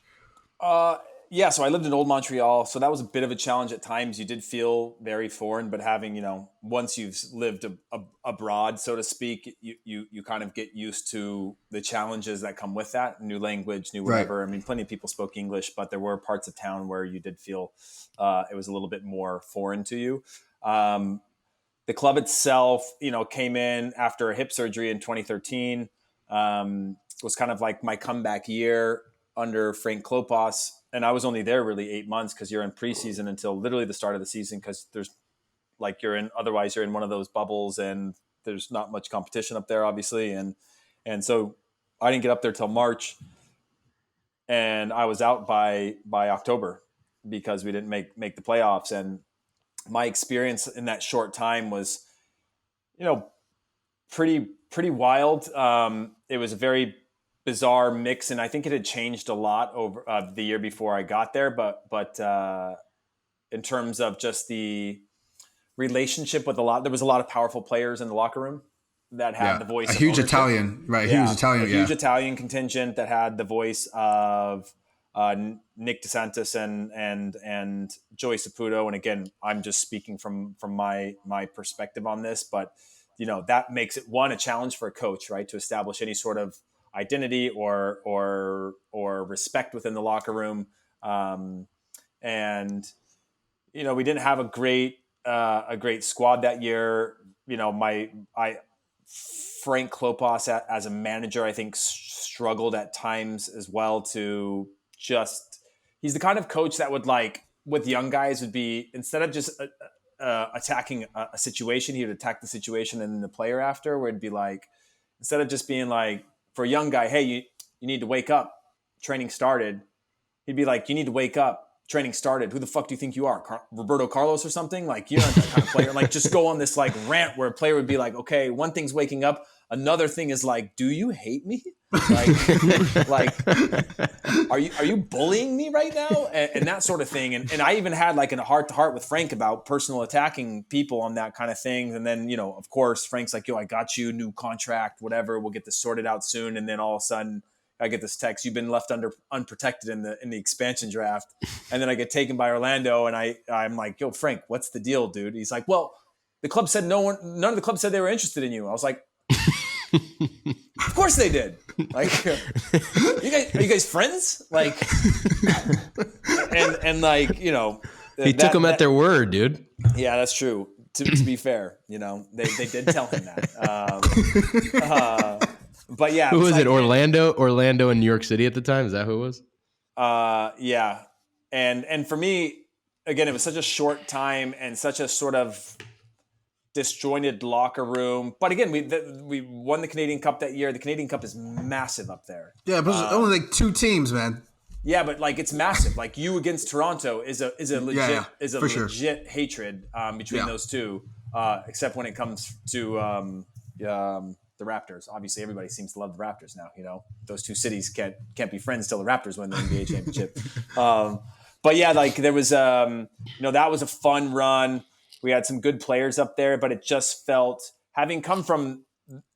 Yeah, so I lived in Old Montreal, so that was a bit of a challenge at times. You did feel very foreign, but having, once you've lived abroad, so to speak, you kind of get used to the challenges that come with that. New language, new whatever. Right. I mean, plenty of people spoke English, but there were parts of town where you did feel it was a little bit more foreign to you. The club itself, came in after a hip surgery in 2013. Was kind of like my comeback year under Frank Klopas. And I was only there really 8 months, because you're in preseason until literally the start of the season, because there's otherwise you're in one of those bubbles and there's not much competition up there, obviously. And so I didn't get up there till March, and I was out by October because we didn't make the playoffs. And my experience in that short time was, pretty wild. It was a very bizarre mix, and I think it had changed a lot over the year before I got there. But in terms of just the relationship with there was a lot of powerful players in the locker room, that had the voice a of huge ownership. Italian, right? Yeah, Huge Italian, a huge Italian contingent that had the voice of Nick DeSantis and Joey Saputo. And again, I'm just speaking from my perspective on this, but that makes it a challenge for a coach, right, to establish any sort of identity or respect within the locker room. And we didn't have a great squad that year. Frank Klopas as a manager, I think, struggled at times as well to he's the kind of coach that would, like, with young guys, would be, instead of just attacking a situation, he would attack the situation and then the player after, where it'd be like, instead of just being like, for a young guy, hey, you need to wake up, training started. He'd be like, you need to wake up, training started. Who the fuck do you think you are? Roberto Carlos or something? Like, you're not that kind of player. Like, just go on this like rant where a player would be like, okay, one thing's waking up. Another thing is like, do you hate me? Like, are you bullying me right now? And that sort of thing. And I even had like a heart to heart with Frank about personal attacking people on that kind of thing. And then, of course, Frank's like, yo, I got you, new contract, whatever. We'll get this sorted out soon. And then all of a sudden, I get this text: you've been left unprotected in the expansion draft. And then I get taken by Orlando, and I'm like, yo, Frank, what's the deal, dude? He's like, well, the club said none of the club said they were interested in you. I was like, of course they did. Like, are you guys friends? Like, and like, he took them at their word, dude. Yeah, that's true. To be fair, they did tell him that. But yeah, who was it? Orlando and New York City at the time. Is that who it was? Yeah. And for me, again, it was such a short time and such a sort of disjointed locker room. But again, we won the Canadian Cup that year. The Canadian Cup is massive up there. Yeah, but it's only like 2 teams, man. Yeah, but like, it's massive. Like, you against Toronto is a legit hatred between those two. Except when it comes to the Raptors. Obviously, everybody seems to love the Raptors now. Those two cities can't be friends till the Raptors win the NBA championship. But yeah, like, there was, that was a fun run. We had some good players up there, but it just felt, having come from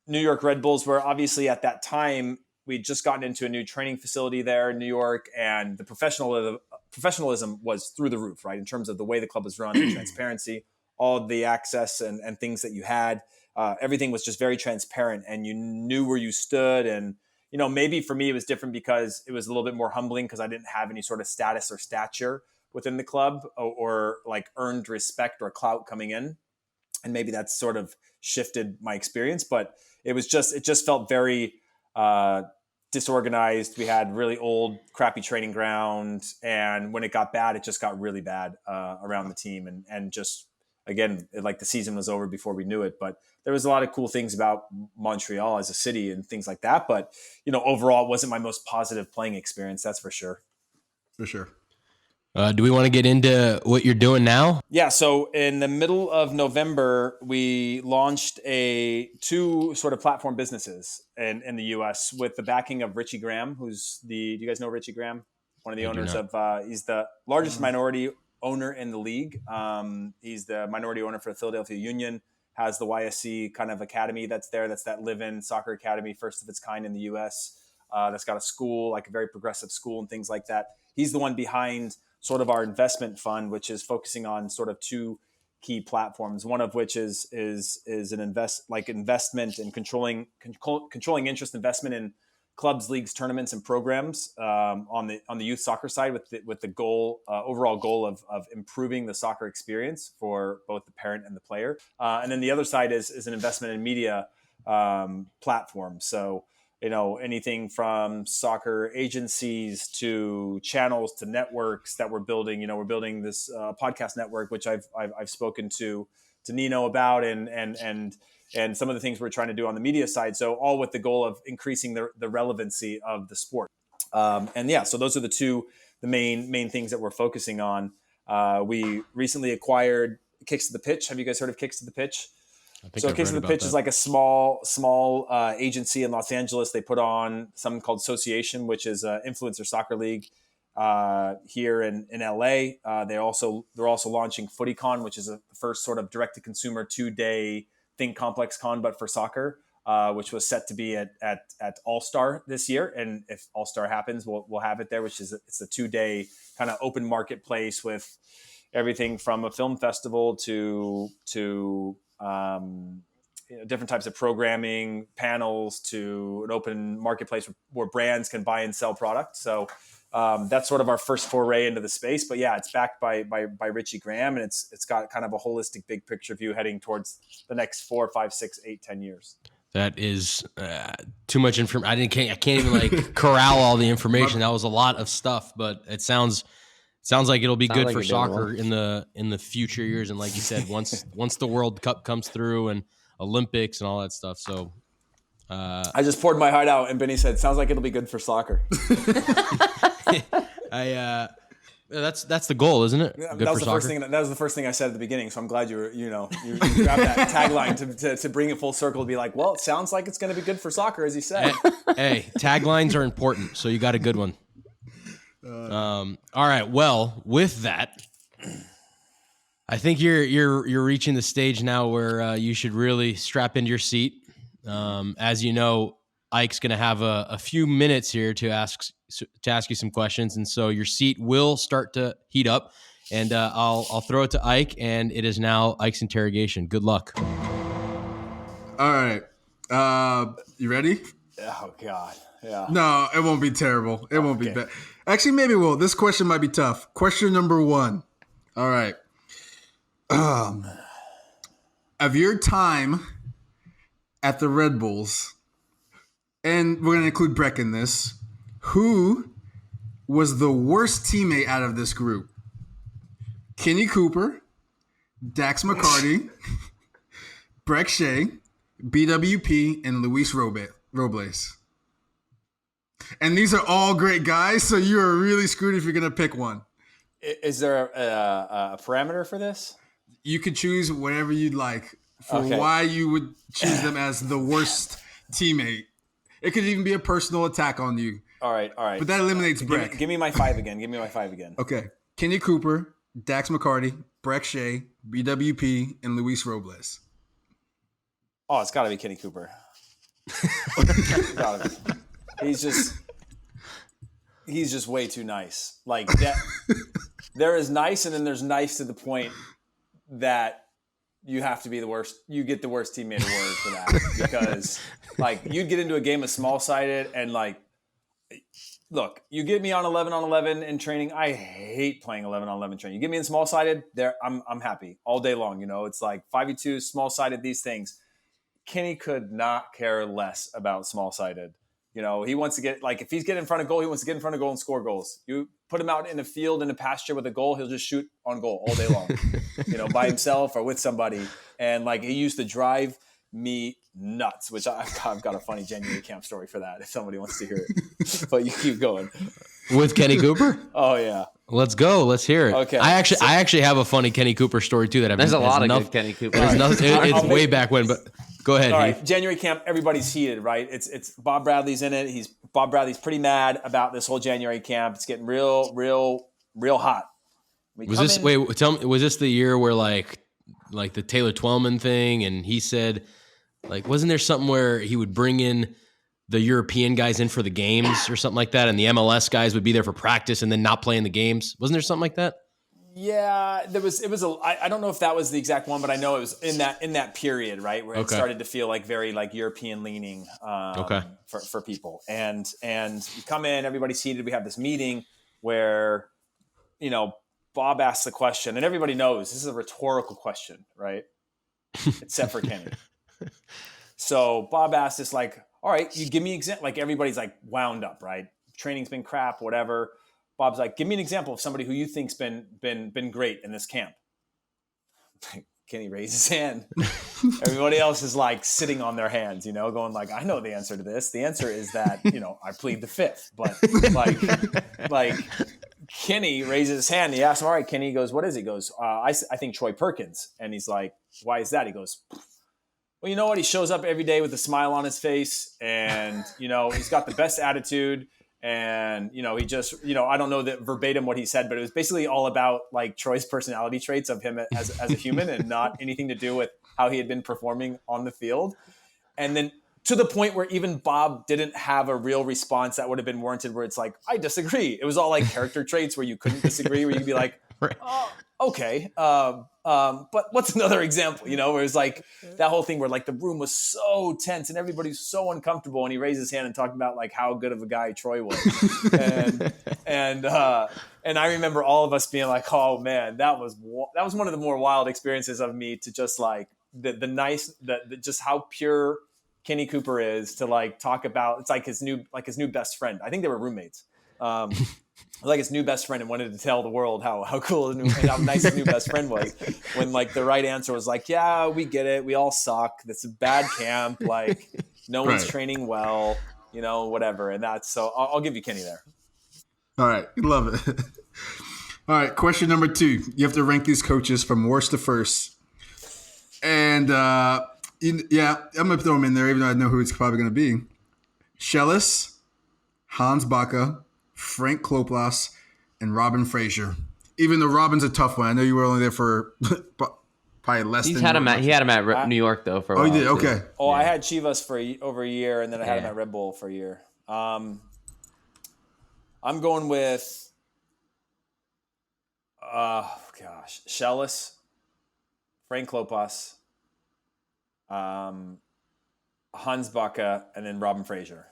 New York Red Bulls, where obviously at that time we'd just gotten into a new training facility there in New York, and the professionalism was through the roof, right? In terms of the way the club was run, the transparency, all of the access and things that you had. Everything was just very transparent, and you knew where you stood. And, maybe for me, it was different because it was a little bit more humbling because I didn't have any sort of status or stature within the club or like earned respect or clout coming in. And maybe that's sort of shifted my experience, but it just felt very disorganized. We had really old, crappy training ground. And when it got bad, it just got really bad around the team. And just, again, like, the season was over before we knew it. But there was a lot of cool things about Montreal as a city and things like that. But, overall, it wasn't my most positive playing experience. That's for sure. For sure. Do we want to get into what you're doing now? Yeah. So in the middle of November, we launched 2 sort of platform businesses in the US with the backing of Richie Graham, do you guys know Richie Graham? One of the owners of, he's the largest minority owner in the league. He's the minority owner for the Philadelphia Union, has the YSC kind of academy that's there. That's that live-in soccer academy, first of its kind in the US. That's got a school, like a very progressive school and things like that. He's the one behind sort of our investment fund, which is focusing on sort of 2 key platforms. One of which is an investment and controlling interest investment in clubs, leagues, tournaments, and programs on the youth soccer side, with the overall goal of improving the soccer experience for both the parent and the player. And then the other side is an investment in media platform. So, anything from soccer agencies to channels to networks that we're building. We're building this podcast network, which I've spoken to Nino about, and some of the things we're trying to do on the media side. So all with the goal of increasing the relevancy of the sport. So those are the main things that we're focusing on. We recently acquired Kicks to the Pitch. Have you guys heard of Kicks to the Pitch? So Kicks to the Pitch is like a small agency in Los Angeles. They put on something called Association, which is an influencer soccer league here in LA. They're also launching FootyCon, which is the first sort of direct to consumer 2-day Think Complex Con, but for soccer, which was set to be at All-Star this year. And if All-Star happens, we'll have it there, it's a 2-day kind of open marketplace with everything from a film festival to different types of programming, panels, to an open marketplace where brands can buy and sell products. So that's sort of our first foray into the space. But yeah, it's backed by Richie Graham, and it's got kind of a holistic big picture view heading towards the next 4, 5, 6, 8, 10 years. That is too much information. I can't even like corral all the information. That was a lot of stuff, but it sounds like it'll be good for soccer in the future years. And like you said, once the World Cup comes through and Olympics and all that stuff. So I just poured my heart out, and Benny said, "Sounds like it'll be good for soccer." That's the goal, isn't it? That was the first thing I said at the beginning. So I'm glad you grabbed that tagline to bring it full circle. To be like, well, it sounds like it's going to be good for soccer, as you said. Hey, taglines are important, so you got a good one. All right. Well, with that, I think you're reaching the stage now where you should really strap into your seat. As you know, Ike's going to have a few minutes here to ask you some questions, and so your seat will start to heat up. And I'll throw it to Ike, and it is now Ike's interrogation. Good luck. All right, you ready? Oh God, yeah. No, it won't be terrible. It won't be bad. Actually, maybe it will. This question might be tough. Question number 1. All right. Of your time at the Red Bulls, and we're going to include Breck in this, who was the worst teammate out of this group? Kenny Cooper, Dax McCarty, Breck Shea, BWP, and Luis Robles. And these are all great guys, so you are really screwed if you're going to pick one. Is there a parameter for this? You could choose whatever you'd like for why you would choose them as the worst teammate. It could even be a personal attack on you. All right. But that eliminates Breck. Give me my 5 again. Okay. Kenny Cooper, Dax McCarty, Breck Shea, BWP, and Luis Robles. Oh, it's got to be Kenny Cooper. Gotta be. He's just way too nice. Like that. There is nice, and then there's nice to the point that you have to be the worst. You get the worst teammate award for that, because like you'd get into a game of small-sided, and like, look, you get me on 11-on-11 in training. I hate playing 11-on-11 training. You get me in small-sided, there I'm happy all day long. It's like 5v2, small-sided, these things. Kenny could not care less about small-sided. He wants to get, like, if he's getting in front of goal, he wants to get in front of goal and score goals. You put him out in a field, in a pasture with a goal, he'll just shoot on goal all day long, by himself or with somebody. And, like, he used to drive me nuts, which I've got a funny January camp story for that if somebody wants to hear it. But you keep going. With Kenny Cooper? Oh, yeah. Let's go. Let's hear it. Okay. I actually have a funny Kenny Cooper story, too. There's a lot of good Kenny Cooper. It's way back when, but... Go ahead. All right, January camp, everybody's heated, right? It's Bob Bradley's in it. Bob Bradley's pretty mad about this whole January camp. It's getting real hot. Was this the year where like the Taylor Twellman thing, and he said, like, wasn't there something where he would bring in the European guys in for the games or something like that, and the MLS guys would be there for practice and then not play in the games? Wasn't there something like that? Yeah, it was I don't know if that was the exact one, but I know it was in that period, right, where it started to feel like very like European leaning for people. And you come in, everybody's seated, we have this meeting where, Bob asks the question, and everybody knows this is a rhetorical question, right? Except for Kenny. So Bob asked this, like, all right, you give me example, like everybody's like wound up, right? Training's been crap, whatever. Bob's like, give me an example of somebody who you think's been great in this camp. Kenny raises his hand. Everybody else is like sitting on their hands, going like, I know the answer to this. The answer is that, I plead the fifth. But like Kenny raises his hand. He asks him, all right, Kenny, he goes, what is it? He goes, I think Troy Perkins. And he's like, why is that? He goes, well, you know what? He shows up every day with a smile on his face, and, he's got the best attitude. And, he just, I don't know that verbatim what he said, but it was basically all about like Troy's personality traits of him as a human and not anything to do with how he had been performing on the field. And then to the point where even Bob didn't have a real response that would have been warranted, where it's like, I disagree. It was all like character traits where you couldn't disagree, where you'd be like, oh, okay. But what's another example, where it was like that whole thing where like the room was so tense and everybody's so uncomfortable, and he raised his hand and talked about like how good of a guy Troy was. and I remember all of us being like, oh man, that was one of the more wild experiences of me, to just like the just how pure Kenny Cooper is, to like talk about. It's like his new best friend. I think they were roommates. Like his new best friend, and wanted to tell the world how cool and how nice his new best friend was. When like the right answer was like, yeah, we get it. We all suck. That's a bad camp. Like no one's training well, whatever. And that's, so I'll give you Kenny there. All right. Love it. All right. Question number 2. You have to rank these coaches from worst to first. And I'm going to throw them in there, even though I know who it's probably going to be. Schellas, Hans Baca, Frank Klopas, and Robin Fraser. Even though Robin's a tough one. I know you were only there for probably less than... He had him at New York, though, for a while. Oh, you did? Okay. Oh, yeah. I had Chivas for over a year, and then I had him at Red Bull for a year. I'm going with... Schellas, Frank Klopas, Hans Baca, and then Robin Fraser.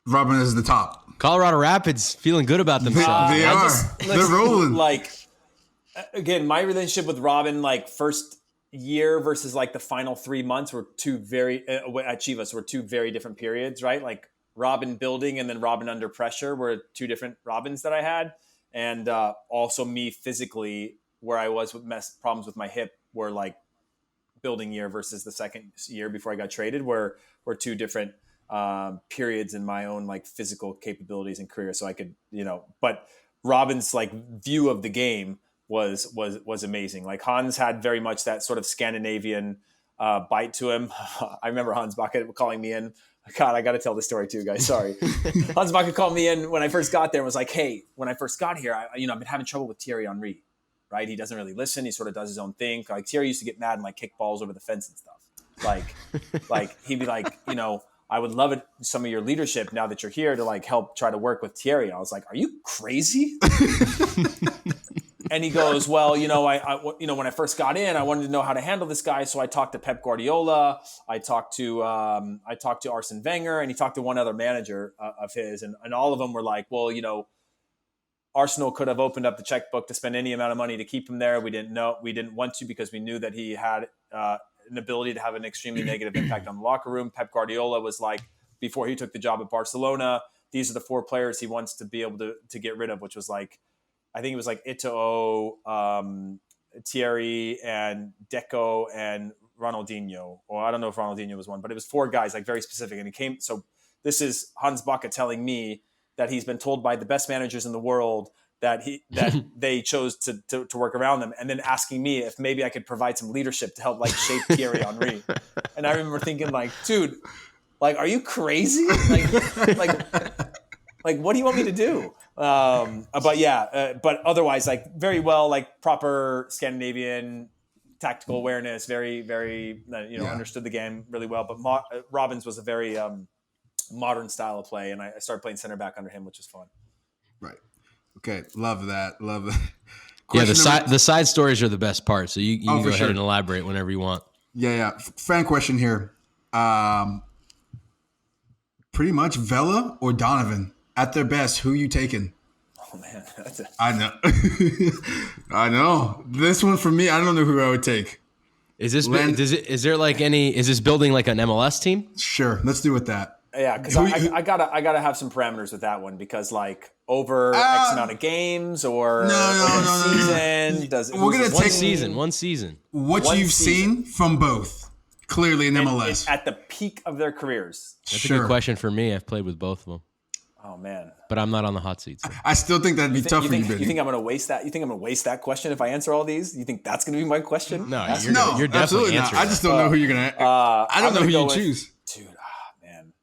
Robin is the top. Colorado Rapids feeling good about themselves. They are. They're rolling. Like, again, my relationship with Robin, like first year versus like the final 3 months, were two very at Chivas were two very different periods, right? Like Robin building and then Robin under pressure were two different Robins that I had, and also me physically, where I was with problems with my hip, were like building year versus the second year before I got traded, were two different periods in my own like physical capabilities and career. So I could, but Robin's like view of the game was amazing. Like Hans had very much that sort of Scandinavian bite to him. I remember Hans Baca calling me in. God, I got to tell this story too, guys. Sorry. Hans Baca called me in when I first got there and was like, hey, when I first got here, I've been having trouble with Thierry Henry, right? He doesn't really listen. He sort of does his own thing. Like Thierry used to get mad and like kick balls over the fence and stuff. Like he'd be like, I would love it, some of your leadership now that you're here, to like help try to work with Thierry. I was like, are you crazy? And he goes, well, I when I first got in, I wanted to know how to handle this guy. So I talked to Pep Guardiola. I talked to Arsene Wenger, and he talked to one other manager of his. And all of them were like, well, Arsenal could have opened up the checkbook to spend any amount of money to keep him there. We didn't want to, because we knew that he had, an ability to have an extremely negative impact on the locker room. Pep Guardiola was like, before he took the job at Barcelona, these are the 4 players he wants to be able to get rid of, which was like, I think it was like Eto'o, Thierry, and Deco, and Ronaldinho. Or I don't know if Ronaldinho was one, but it was 4 guys, like very specific. And it came, so this is Hans Baca telling me that he's been told by the best managers in the world that they chose to work around them, and then asking me if maybe I could provide some leadership to help like shape Thierry Henry. And I remember thinking like, dude, like, are you crazy? Like what do you want me to do? But otherwise, like very well, like proper Scandinavian tactical awareness, very, very, understood the game really well. But Robbins was a very modern style of play, and I started playing center back under him, which was fun. Right. Okay, love that. Yeah, the side stories are the best part. So you can go ahead and elaborate whenever you want. Yeah. Fan question here. Pretty much Vela or Donovan at their best. Who you taking? Oh man, I know. I know. This one for me, I don't know who I would take. Is this building like an MLS team? Sure, let's do with that. Yeah, because I gotta have some parameters with that one, because like over X amount of games or season. We're gonna take one season. What you've seen from both, clearly in MLS at the peak of their careers. That's a good question for me. I've played with both of them. Oh man, but I'm not on the hot seat. So. I still think that'd be tough for you. You think I'm gonna waste that? You think I'm gonna waste that question if I answer all these? You think that's gonna be my question? No, you're definitely absolutely not. I just don't know who you're gonna. I don't know who you choose, dude. Man.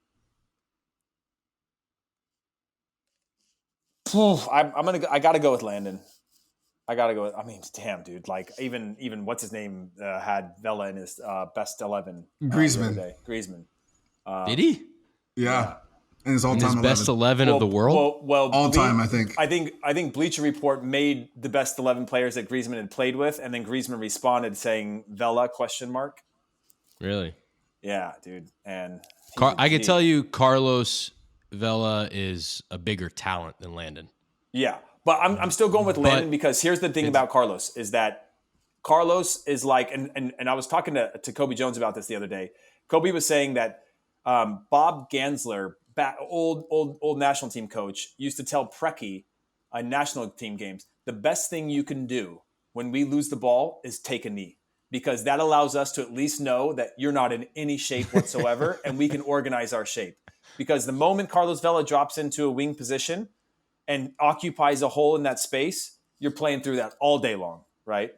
I gotta go with Landon. I gotta go. I mean, damn, dude. Like even what's his name had Vela in his best 11. Griezmann. Griezmann. Did he? Yeah. And his In all-time his 11. best 11 of the world? Well, All time, I think. I think Bleacher Report made the best 11 players that Griezmann had played with, and then Griezmann responded saying Vela ? Really? Yeah, dude. And I could tell you Carlos Vela is a bigger talent than Landon. Yeah, but I'm still going with Landon because here's the thing about Carlos is that Carlos is like, and I was talking to Kobe Jones about this the other day. Kobe was saying that Bob Gansler, old national team coach, used to tell Preki on national team games, the best thing you can do when we lose the ball is take a knee, because that allows us to at least know that you're not in any shape whatsoever and we can organize our shape. Because the moment Carlos Vela drops into a wing position and occupies a hole in that space, you're playing through that all day long, right?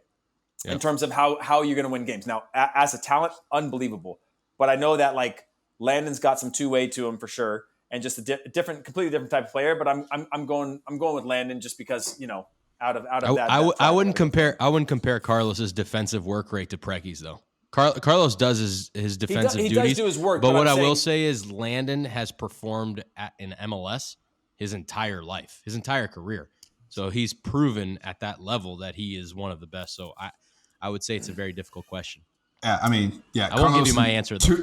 Yep. In terms of how you're going to win games. Now, as a talent, unbelievable. But I know that like Landon's got some two-way to him for sure, and just a completely different type of player. But I'm going with Landon just because, you know, out of that. I wouldn't compare Carlos's defensive work rate to Preki's though. Carlos does his defensive duties. He does do his work. But what I will say is Landon has performed in MLS his entire life, his entire career. So he's proven at that level that he is one of the best. So I would say it's a very difficult question. Yeah, I mean, yeah. I won't give you my answer though.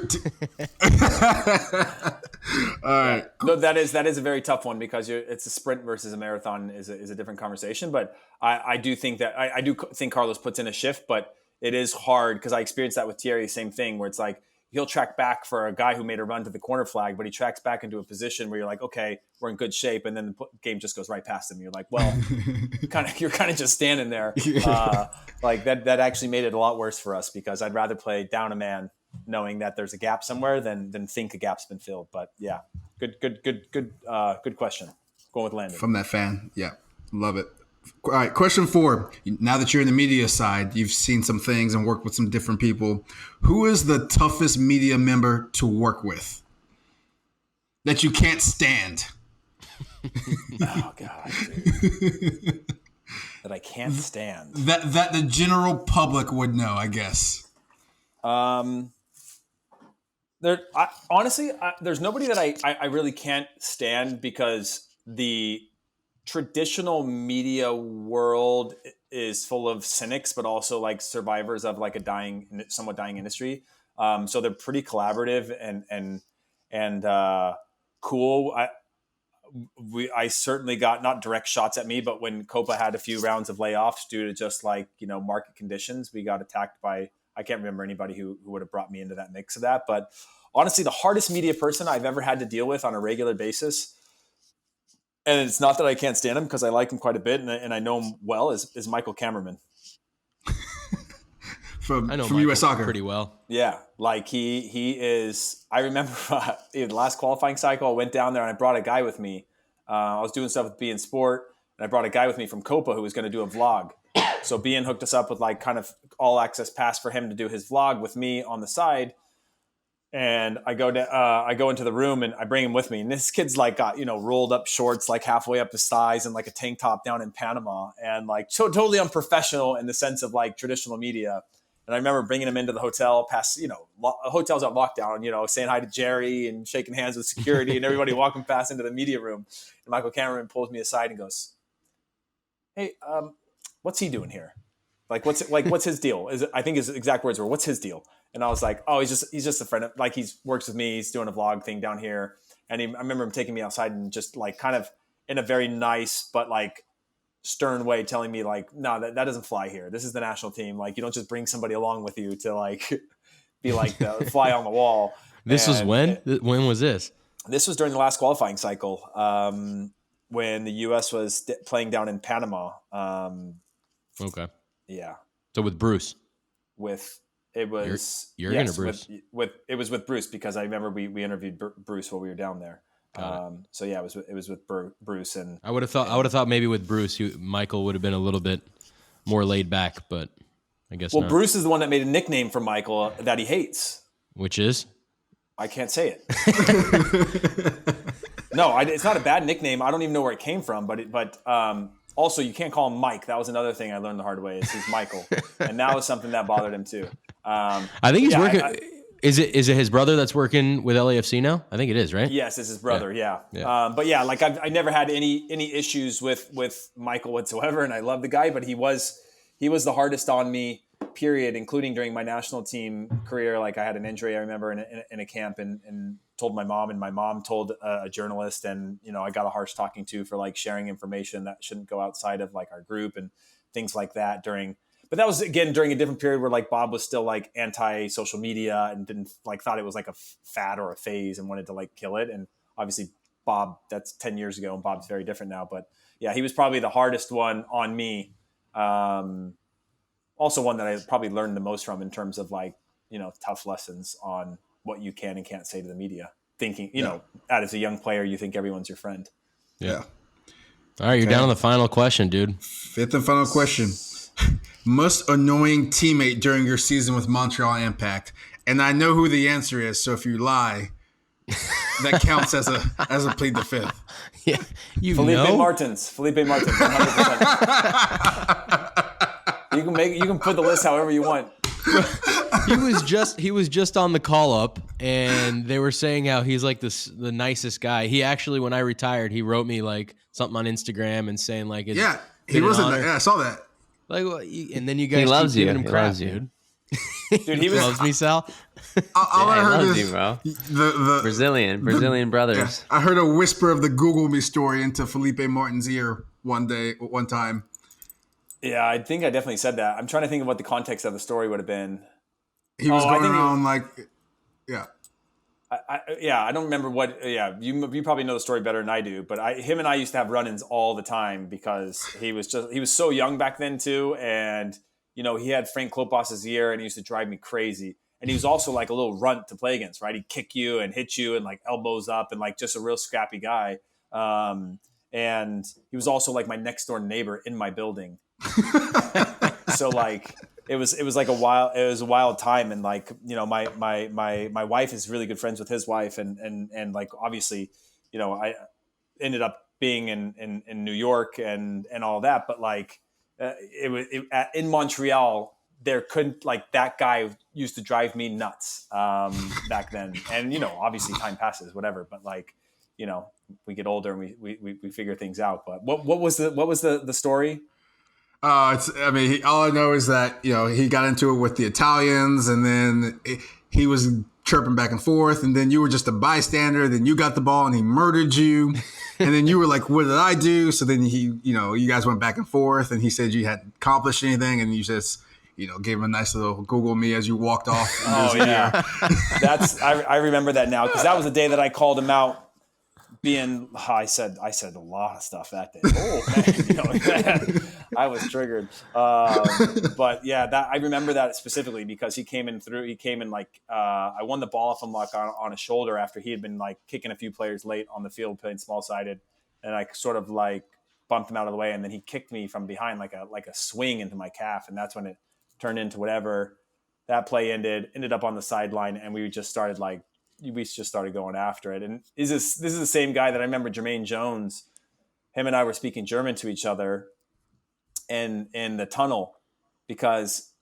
All right. No, that is a very tough one because it's a sprint versus a marathon is a different conversation. But I do think that I do think Carlos puts in a shift, but it is hard because I experienced that with Thierry, same thing, where it's like he'll track back for a guy who made a run to the corner flag, but he tracks back into a position where you're like, okay, we're in good shape, and then the game just goes right past him. You're like, well, you're kind of just standing there. Like that actually made it a lot worse for us because I'd rather play down a man knowing that there's a gap somewhere than think a gap's been filled. But yeah, good question. Going with Landon. From that fan. Yeah, love it. All right, question 4. Now that you're in the media side, you've seen some things and worked with some different people. Who is the toughest media member to work with that you can't stand? Oh, God. Dude. That I can't stand. That the general public would know, I guess. Honestly, there's nobody that I really can't stand because the traditional media world is full of cynics, but also like survivors of like a somewhat dying industry. So they're pretty collaborative and cool. I certainly got not direct shots at me, but when Copa had a few rounds of layoffs due to just like, you know, market conditions, we got attacked by, I can't remember anybody who would have brought me into that mix of that. But honestly, the hardest media person I've ever had to deal with on a regular basis, and it's not that I can't stand him because I like him quite a bit and I know him well, is Michael Kammerman. from Michael US Soccer pretty well. Yeah, like he is. I remember the last qualifying cycle, I went down there and I brought a guy with me. I was doing stuff with BN Sport, and I brought a guy with me from Copa who was going to do a vlog. So BN hooked us up with like kind of all access pass for him to do his vlog with me on the side. And I go into the room and I bring him with me. And this kid's like got, you know, rolled up shorts like halfway up his thighs and like a tank top down in Panama, and like so totally unprofessional in the sense of like traditional media. And I remember bringing him into the hotel past, you know, hotels on lockdown, you know, saying hi to Jerry and shaking hands with security and everybody walking past into the media room. And Michael Cameron pulls me aside and goes, "Hey, what's he doing here? Like, what's his deal?" I think his exact words were, "What's his deal?" And I was like, "Oh, he's just a friend. Like he works with me. He's doing a vlog thing down here." And I remember him taking me outside and just like kind of in a very nice but like stern way telling me like, "No, that doesn't fly here. This is the national team. Like you don't just bring somebody along with you to like be like the fly on the wall." This was when? When was this? This was during the last qualifying cycle when the U.S. was playing down in Panama. Okay. Yeah. So with Bruce. It was you're gonna Bruce. It was with Bruce because I remember we interviewed Bruce while we were down there. So yeah, it was with Bruce, and I would have thought maybe with Bruce, Michael would have been a little bit more laid back, but I guess not. Bruce is the one that made a nickname for Michael that he hates, which is I can't say it. No, it's not a bad nickname. I don't even know where it came from, but also you can't call him Mike. That was another thing I learned the hard way. He's Michael, and that was something that bothered him too. I think he's working. Is it his brother that's working with LAFC now? I think it is, right? Yes, it's his brother. Yeah. But yeah, like I never had any issues with Michael whatsoever, and I love the guy, but he was the hardest on me. Period, including during my national team career. Like I had an injury, I remember in a camp, and told my mom, and my mom told a journalist, and I got a harsh talking to for like sharing information that shouldn't go outside of like our group and things like that but that was again during a different period where like Bob was still like anti social media and didn't like thought it was like a fad or a phase and wanted to like kill it. And obviously Bob, that's 10 years ago, and Bob's very different now, but yeah, he was probably the hardest one on me. Also one that I probably learned the most from in terms of like, tough lessons on what you can and can't say to the media. Thinking, as a young player, you think everyone's your friend. Yeah. All right, you're down to the final question, dude. Fifth and final question. Most annoying teammate during your season with Montreal Impact. And I know who the answer is, so if you lie, that counts as a plead the fifth. Yeah, Felipe Martins, 100%. You can put the list however you want. He was just on the call up, and they were saying how he's like the nicest guy. He actually, when I retired, he wrote me like something on Instagram and saying like, he wasn't. Yeah, I saw that. Like, and then you guys loves keep you. giving him crap, dude. Dude, he loves me, Sal. I heard loves is you, bro. The Brazilian brothers. Yeah, I heard a whisper of the Google me story into Felipe Martin's ear one time. Yeah, I think I definitely said that. I'm trying to think of what the context of the story would have been. He was going around like, yeah. I don't remember what. Yeah, you probably know the story better than I do. But him and I used to have run-ins all the time because he was so young back then too, and he had Frank Klopas' ear, and he used to drive me crazy. And he was also like a little runt to play against, right? He'd kick you and hit you and like elbows up and like just a real scrappy guy. And he was also like my next door neighbor in my building. So like it was like a wild time, and like my wife is really good friends with his wife, and like obviously I ended up being in New York and all that, but like in Montreal there couldn't like that guy used to drive me nuts back then, and obviously time passes, whatever, but like we get older and we figure things out. But what was the story? All I know is that he got into it with the Italians, and then he was chirping back and forth, and then you were just a bystander. Then you got the ball, and he murdered you, and then you were like, "What did I do?" So then you guys went back and forth, and he said you hadn't accomplished anything, and you just gave him a nice little Google me as you walked off. Oh yeah, I remember that now, because that was the day that I called him out. I said a lot of stuff that day. Oh man, I was triggered. But yeah, I remember that specifically because he came in like I won the ball from like on his shoulder after he had been like kicking a few players late on the field playing small sided, and I sort of like bumped him out of the way, and then he kicked me from behind like a swing into my calf, and that's when it turned into whatever. That play ended up on the sideline, and we just started going after it. And this is the same guy that I remember, Jermaine Jones. Him and I were speaking German to each other in the tunnel because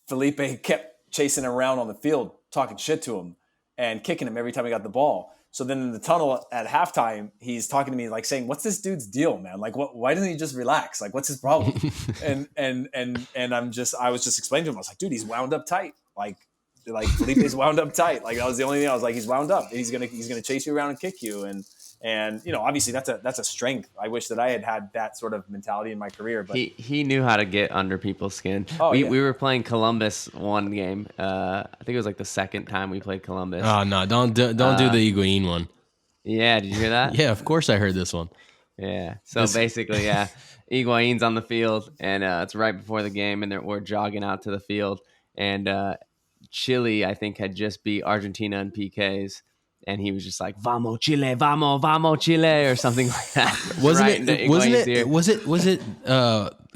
Felipe kept chasing him around on the field, talking shit to him and kicking him every time he got the ball. So then in the tunnel at halftime, he's talking to me like saying, "What's this dude's deal, man? Like, why doesn't he just relax? Like, what's his problem?" and I was just explaining to him. I was like, "Dude, he's wound up tight. Like Felipe's wound up tight." Like that was the only thing I was like, he's wound up. He's gonna chase you around and kick you. And obviously that's a strength. I wish that I had that sort of mentality in my career. But he knew how to get under people's skin. We were playing Columbus one game. I think it was like the second time we played Columbus. Oh no, don't do the Higuain one. Yeah, did you hear that? Yeah, of course I heard this one. Yeah. So basically, Higuain's on the field, and it's right before the game, and we're jogging out to the field, and Chile, I think, had just beat Argentina in PKs, and he was just like, "Vamos Chile, vamos Chile," or something like that. Was it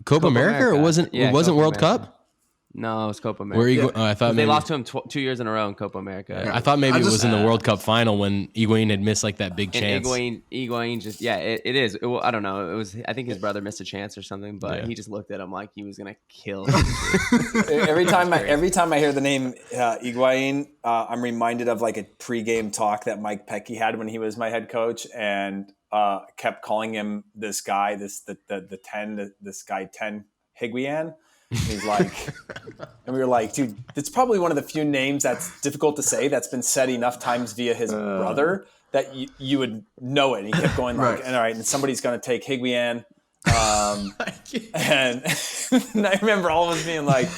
Copa America, or wasn't World Copa. Cup? No, it was Copa America. Where I thought They maybe, lost to him 2 years in a row in Copa America. I thought maybe it just- was in the World Cup final when Higuain had missed like that big And chance. Higuain just it is. I don't know. It was. I think his brother missed a chance or something, but Yeah. he just looked at him like he was gonna kill him. every time I hear the name Higuain, I'm reminded of like a pregame talk that Mike Pecky had when he was my head coach, and kept calling him this guy, this guy 10 Higuain. He's like, and we were like, dude, it's probably one of the few names that's difficult to say that's been said enough times via his brother that you would know it. And he kept going like, Right. and all right, and somebody's going to take Higuain. And I remember all of us being like,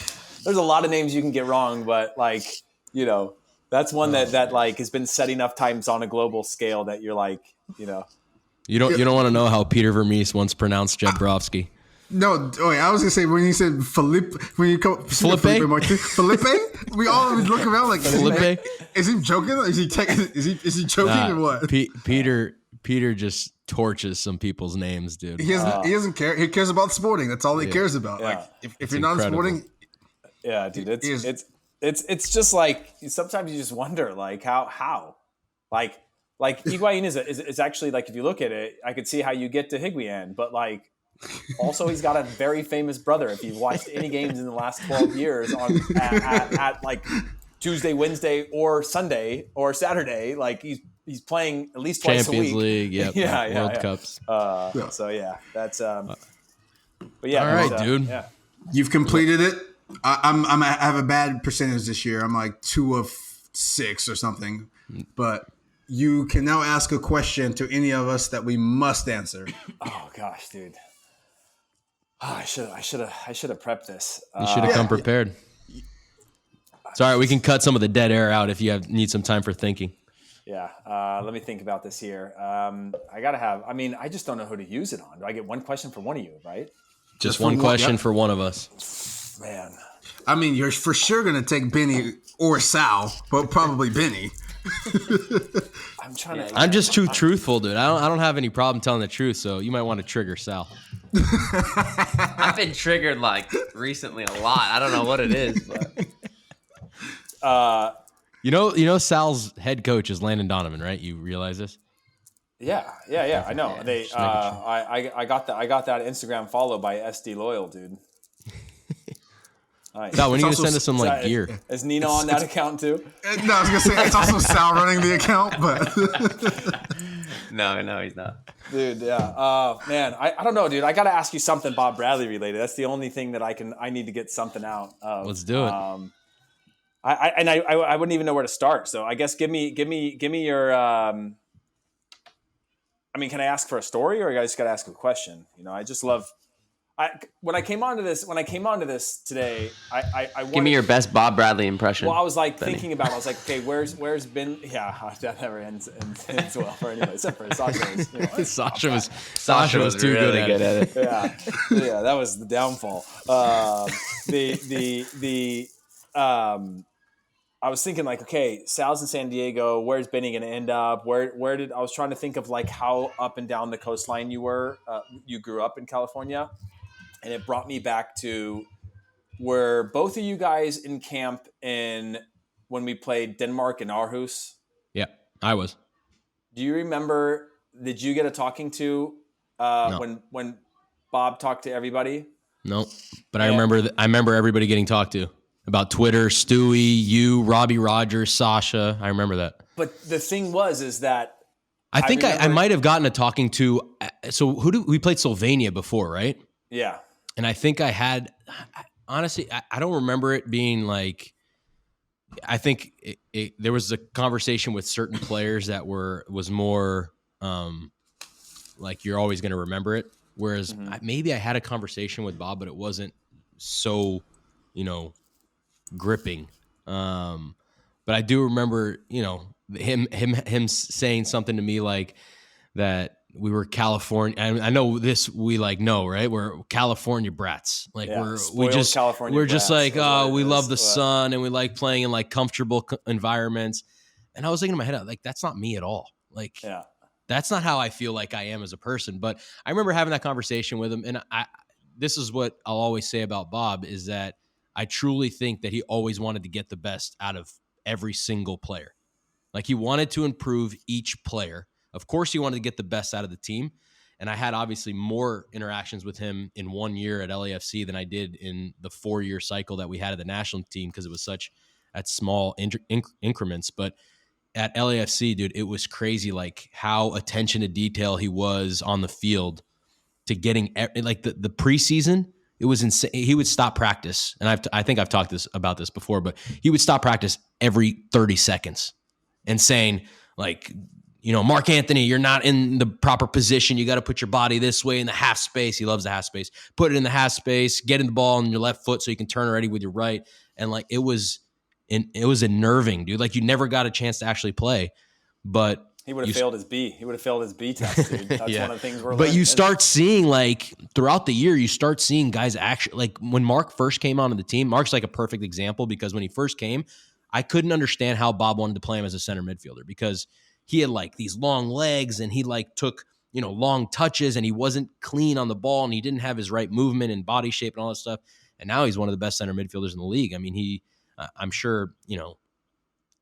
there's a lot of names you can get wrong, but like, you know, that's one that like has been said enough times on a global scale that you're like, you know. You don't want to know how Peter Vermees once pronounced Jabrovsky. No, wait, I was gonna say when you said Felipe, when you call Felipe? Felipe, we all would look around like Felipe? Is he joking? Is he joking or what? Peter just torches some people's names, dude. He doesn't care. He cares about sporting. That's all he cares about. Yeah. Like if you're not incredible. sporting, Yeah, dude, it's just like sometimes you just wonder like how like Higuain is actually like if you look at it, I could see how you get to Higuain, but like also he's got a very famous brother. If you've watched any games in the last 12 years at like Tuesday, Wednesday, or Sunday or Saturday, like he's playing at least twice Champions a week. League, yep, World Cups. So yeah, that's but yeah. All right, dude. Yeah. you've completed it. I have a bad percentage this year. I'm like 2 of 6 or something, but you can now ask a question to any of us that we must answer. Oh gosh, dude. Oh, I should have prepped this. You should have come prepared. It's all right. We can cut some of the dead air out if you need some time for thinking. Yeah. Let me think about this here. I just don't know who to use it on. Do I get one question for one of you, right? Just for one one- question yep. for one of us. Man. I mean, you're for sure gonna take Benny or Sal, but probably Benny. I'm trying to. I'm just too truthful, dude. I don't have any problem telling the truth, so you might want to trigger Sal. I've been triggered like recently a lot. I don't know what it is, but You know, Sal's head coach is Landon Donovan, right? You realize this? Yeah. I know. Yeah, They. just making sure. I got that Instagram follow by SD Loyal, dude. Nice. Sal, when are you gonna also- send us some like gear? Is Nino on that account too? No, I was gonna say it's also Sal running the account, but no, he's not. Dude, yeah. Man, I don't know, dude. I got to ask you something Bob Bradley related. That's the only thing that I need to get something out of. Let's do it. I wouldn't even know where to start. So I guess give me your. I mean, can I ask for a story, or I just got to ask a question? You know, I just love. When I came onto this today, I wanted, Give me your best Bob Bradley impression. Well, I was like Benny. thinking about it. I was like, okay, where's been? Yeah, that never ends well for anybody except for Sasha. Sasha was too really good at it. Yeah, that was the downfall. I was thinking like, okay, Sal's in San Diego. Where's Benny going to end up? I was trying to think of like how up and down the coastline you were. You grew up in California, and it brought me back to were both of you guys in camp when we played Denmark in Aarhus. Yeah, I was. Do you remember? Did you get a talking to No. when Bob talked to everybody? No, but Yeah. I remember everybody getting talked to about Twitter. Stewie, you, Robbie Rogers, Sasha. I remember that. But the thing is that I think I remember- might have gotten a talking to. So we played Sylvania before, right? yeah. And I think I had. Honestly, I don't remember it being like. I think there was a conversation with certain players that was more like you're always going to remember it. Whereas maybe I had a conversation with Bob, but it wasn't so, gripping. But I do remember, him saying something to me like that we were California. And I know this, we know, right? We're California brats. Like Yeah, spoiled California we're just brats like, is what oh, it we is. love the sun and we like playing in like comfortable environments. And I was thinking in my head, like, that's not me at all. Like, Yeah. that's not how I feel like I am as a person. But I remember having that conversation with him. And this is what I'll always say about Bob is that I truly think that he always wanted to get the best out of every single player. Like he wanted to improve each player. Of course, he wanted to get the best out of the team. And I had obviously more interactions with him in 1 year at LAFC than I did in the 4-year cycle that we had at the national team because it was such at small increments. But at LAFC, dude, it was crazy like how attention to detail he was on the field to getting like the preseason. It was insane. He would stop practice. And I think I've talked about this before, but he would stop practice every 30 seconds and saying like, Mark Anthony, you're not in the proper position. You got to put your body this way in the half space. He loves the half space. Put it in the half space, get in the ball on your left foot so you can turn already with your right. And like, it was unnerving, dude. Like you never got a chance to actually play, but he would have failed his B. He would have failed his B test, dude. That's one of the things we're learning. But you start seeing like throughout the year, you start seeing guys actually like when Mark first came onto the team, Mark's like a perfect example because when he first came, I couldn't understand how Bob wanted to play him as a center midfielder because he had like these long legs and he like took, long touches and he wasn't clean on the ball and he didn't have his right movement and body shape and all that stuff. And now he's one of the best center midfielders in the league. I mean, I'm sure,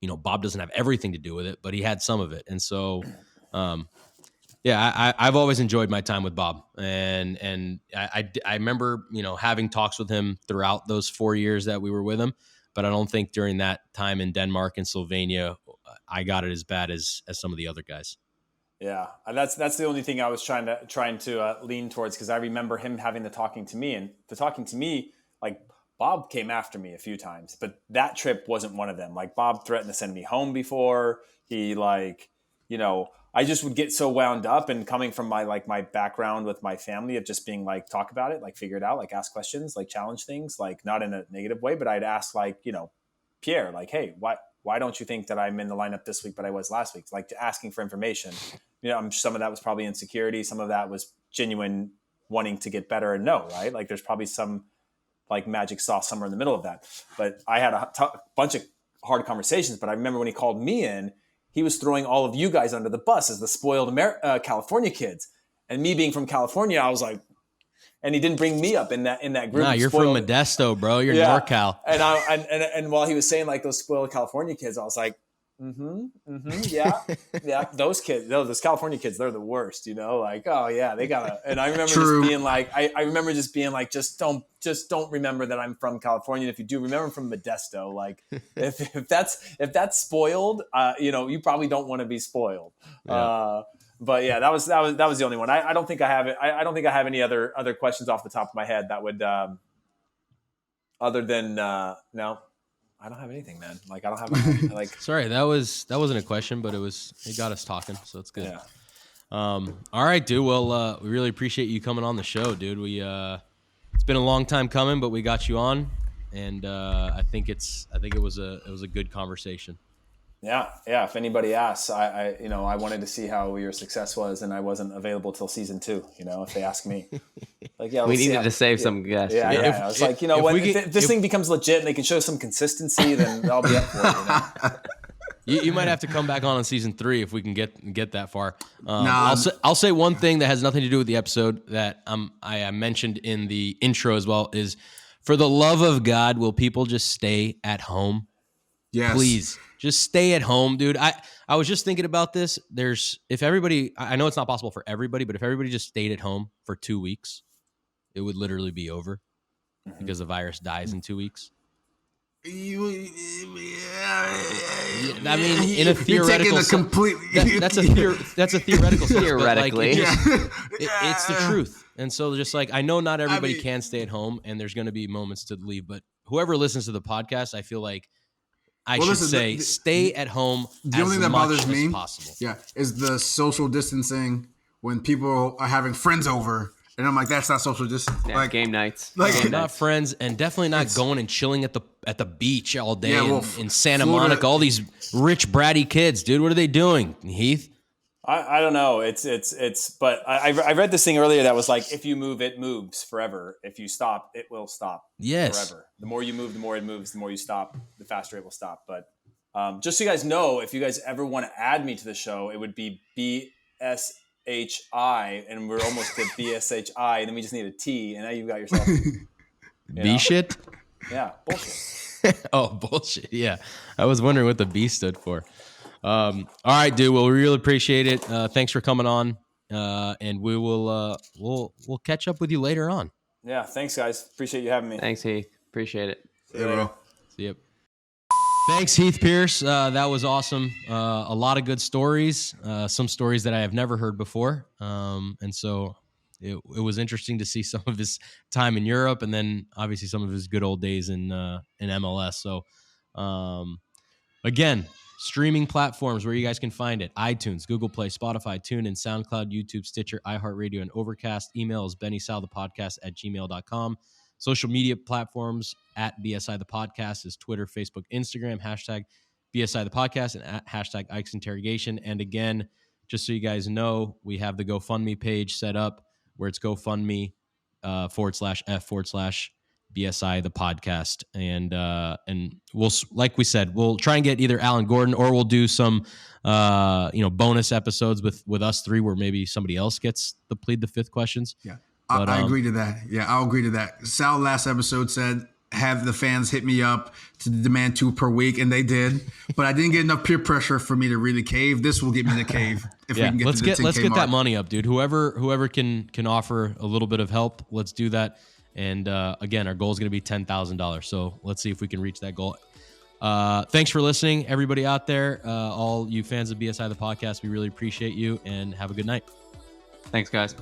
Bob doesn't have everything to do with it, but he had some of it. And so, I've always enjoyed my time with Bob and I remember, having talks with him throughout those 4 years that we were with him. But I don't think during that time in Denmark and Slovenia, I got it as bad as some of the other guys. Yeah, that's the only thing I was trying to lean towards because I remember him having the talking to me, like Bob came after me a few times, but that trip wasn't one of them. Like Bob threatened to send me home before he I just would get so wound up and coming from my background with my family of just being like, talk about it, like figure it out, like ask questions, like challenge things, like not in a negative way, but I'd ask Pierre, like, hey, why don't you think that I'm in the lineup this week, but I was last week? Like asking for information, some of that was probably insecurity. Some of that was genuine wanting to get better and know, right? Like there's probably some like magic sauce somewhere in the middle of that. But I had a bunch of hard conversations, but I remember when he called me in, he was throwing all of you guys under the bus as the spoiled California kids. And me being from California, I was like, and he didn't bring me up in that group. Nah, you're spoiled. from Modesto, bro. You're NorCal. And while he was saying like those spoiled California kids, I was like, yeah, those kids, those California kids, they're the worst, like, oh yeah, they gotta. And I remember just being like, I remember just being like, just don't remember that I'm from California. And if you do, remember I'm from Modesto. Like, if that's spoiled, you probably don't want to be spoiled. Yeah. But yeah, that was the only one. I don't think I have it. I don't think I have any other questions off the top of my head that would, other than no. I don't have anything, man. Like I don't have like. Sorry, that wasn't a question, but it got us talking, so it's good. Yeah. All right, dude. Well, we really appreciate you coming on the show, dude. It's been a long time coming, but we got you on, and I think it was a good conversation. Yeah. If anybody asks, I wanted to see how your success was, and I wasn't available till season 2. If they ask me, like, yeah, we needed to save some guests. Yeah. I was like, if this thing becomes legit and they can show some consistency, then I'll be up for it. You might have to come back on season 3 if we can get that far. I'll say one thing that has nothing to do with the episode that I mentioned in the intro as well is, for the love of God, will people just stay at home? Yes. Please. Just stay at home, dude. I was just thinking about this. If everybody, I know it's not possible for everybody, but if everybody just stayed at home for 2 weeks, it would literally be over because the virus dies in 2 weeks. I mean, in a theoretical sense, that's a theoretical sense. Theoretically, it's the truth. And so, just like I know, not everybody can stay at home, and there's going to be moments to leave. But whoever listens to the podcast, I feel like stay at home. The only thing that bothers me, possible. is the social distancing when people are having friends over. And I'm like, that's not social distancing. Like game nights, not friends, and definitely not going and chilling at the beach all day in Santa Monica. All these rich bratty kids, dude. What are they doing, Heath? I don't know. But I read this thing earlier that was like, if you move, it moves forever. If you stop, it will stop. Yes. Forever. The more you move, the more it moves. The more you stop, the faster it will stop. But just so you guys know, if you guys ever want to add me to the show, it would be BSHI, and we're almost at BSHI, and then we just need a T, and now you've got yourself B shit. Yeah, bullshit. Oh, bullshit. Yeah. I was wondering what the B stood for. All right, dude. Well, we really appreciate it. Thanks for coming on. And we will we'll catch up with you later on. Yeah, thanks, guys. Appreciate you having me. Thanks, Heath. Appreciate it. See you later. See you. Thanks, Heath Pearce. That was awesome. A lot of good stories. Some stories that I have never heard before. And so it was interesting to see some of his time in Europe, and then obviously some of his good old days in MLS. So, again, streaming platforms where you guys can find it: iTunes, Google Play, Spotify, TuneIn, SoundCloud, YouTube, Stitcher, iHeartRadio, and Overcast. Email is BennySalThePodcast@gmail.com. Social media platforms at BSI the Podcast is Twitter, Facebook, Instagram, hashtag BSI the Podcast, and at hashtag Ike's Interrogation. And again, just so you guys know, we have the GoFundMe page set up where it's GoFundMe /F/BSI the Podcast. And we'll, like we said, we'll try and get either Alan Gordon, or we'll do some bonus episodes with us three where maybe somebody else gets the plead the fifth questions. Yeah. But, I agree to that. Yeah, I'll agree to that. Sal last episode said, have the fans hit me up to demand 2 per week, and they did. But I didn't get enough peer pressure for me to really cave. This will get me to cave if we can get to the 10K let's get mark. that money up, dude. Whoever can offer a little bit of help, let's do that. And again, our goal is going to be $10,000. So let's see if we can reach that goal. Thanks for listening, everybody out there. All you fans of BSI the Podcast, we really appreciate you, and have a good night. Thanks, guys.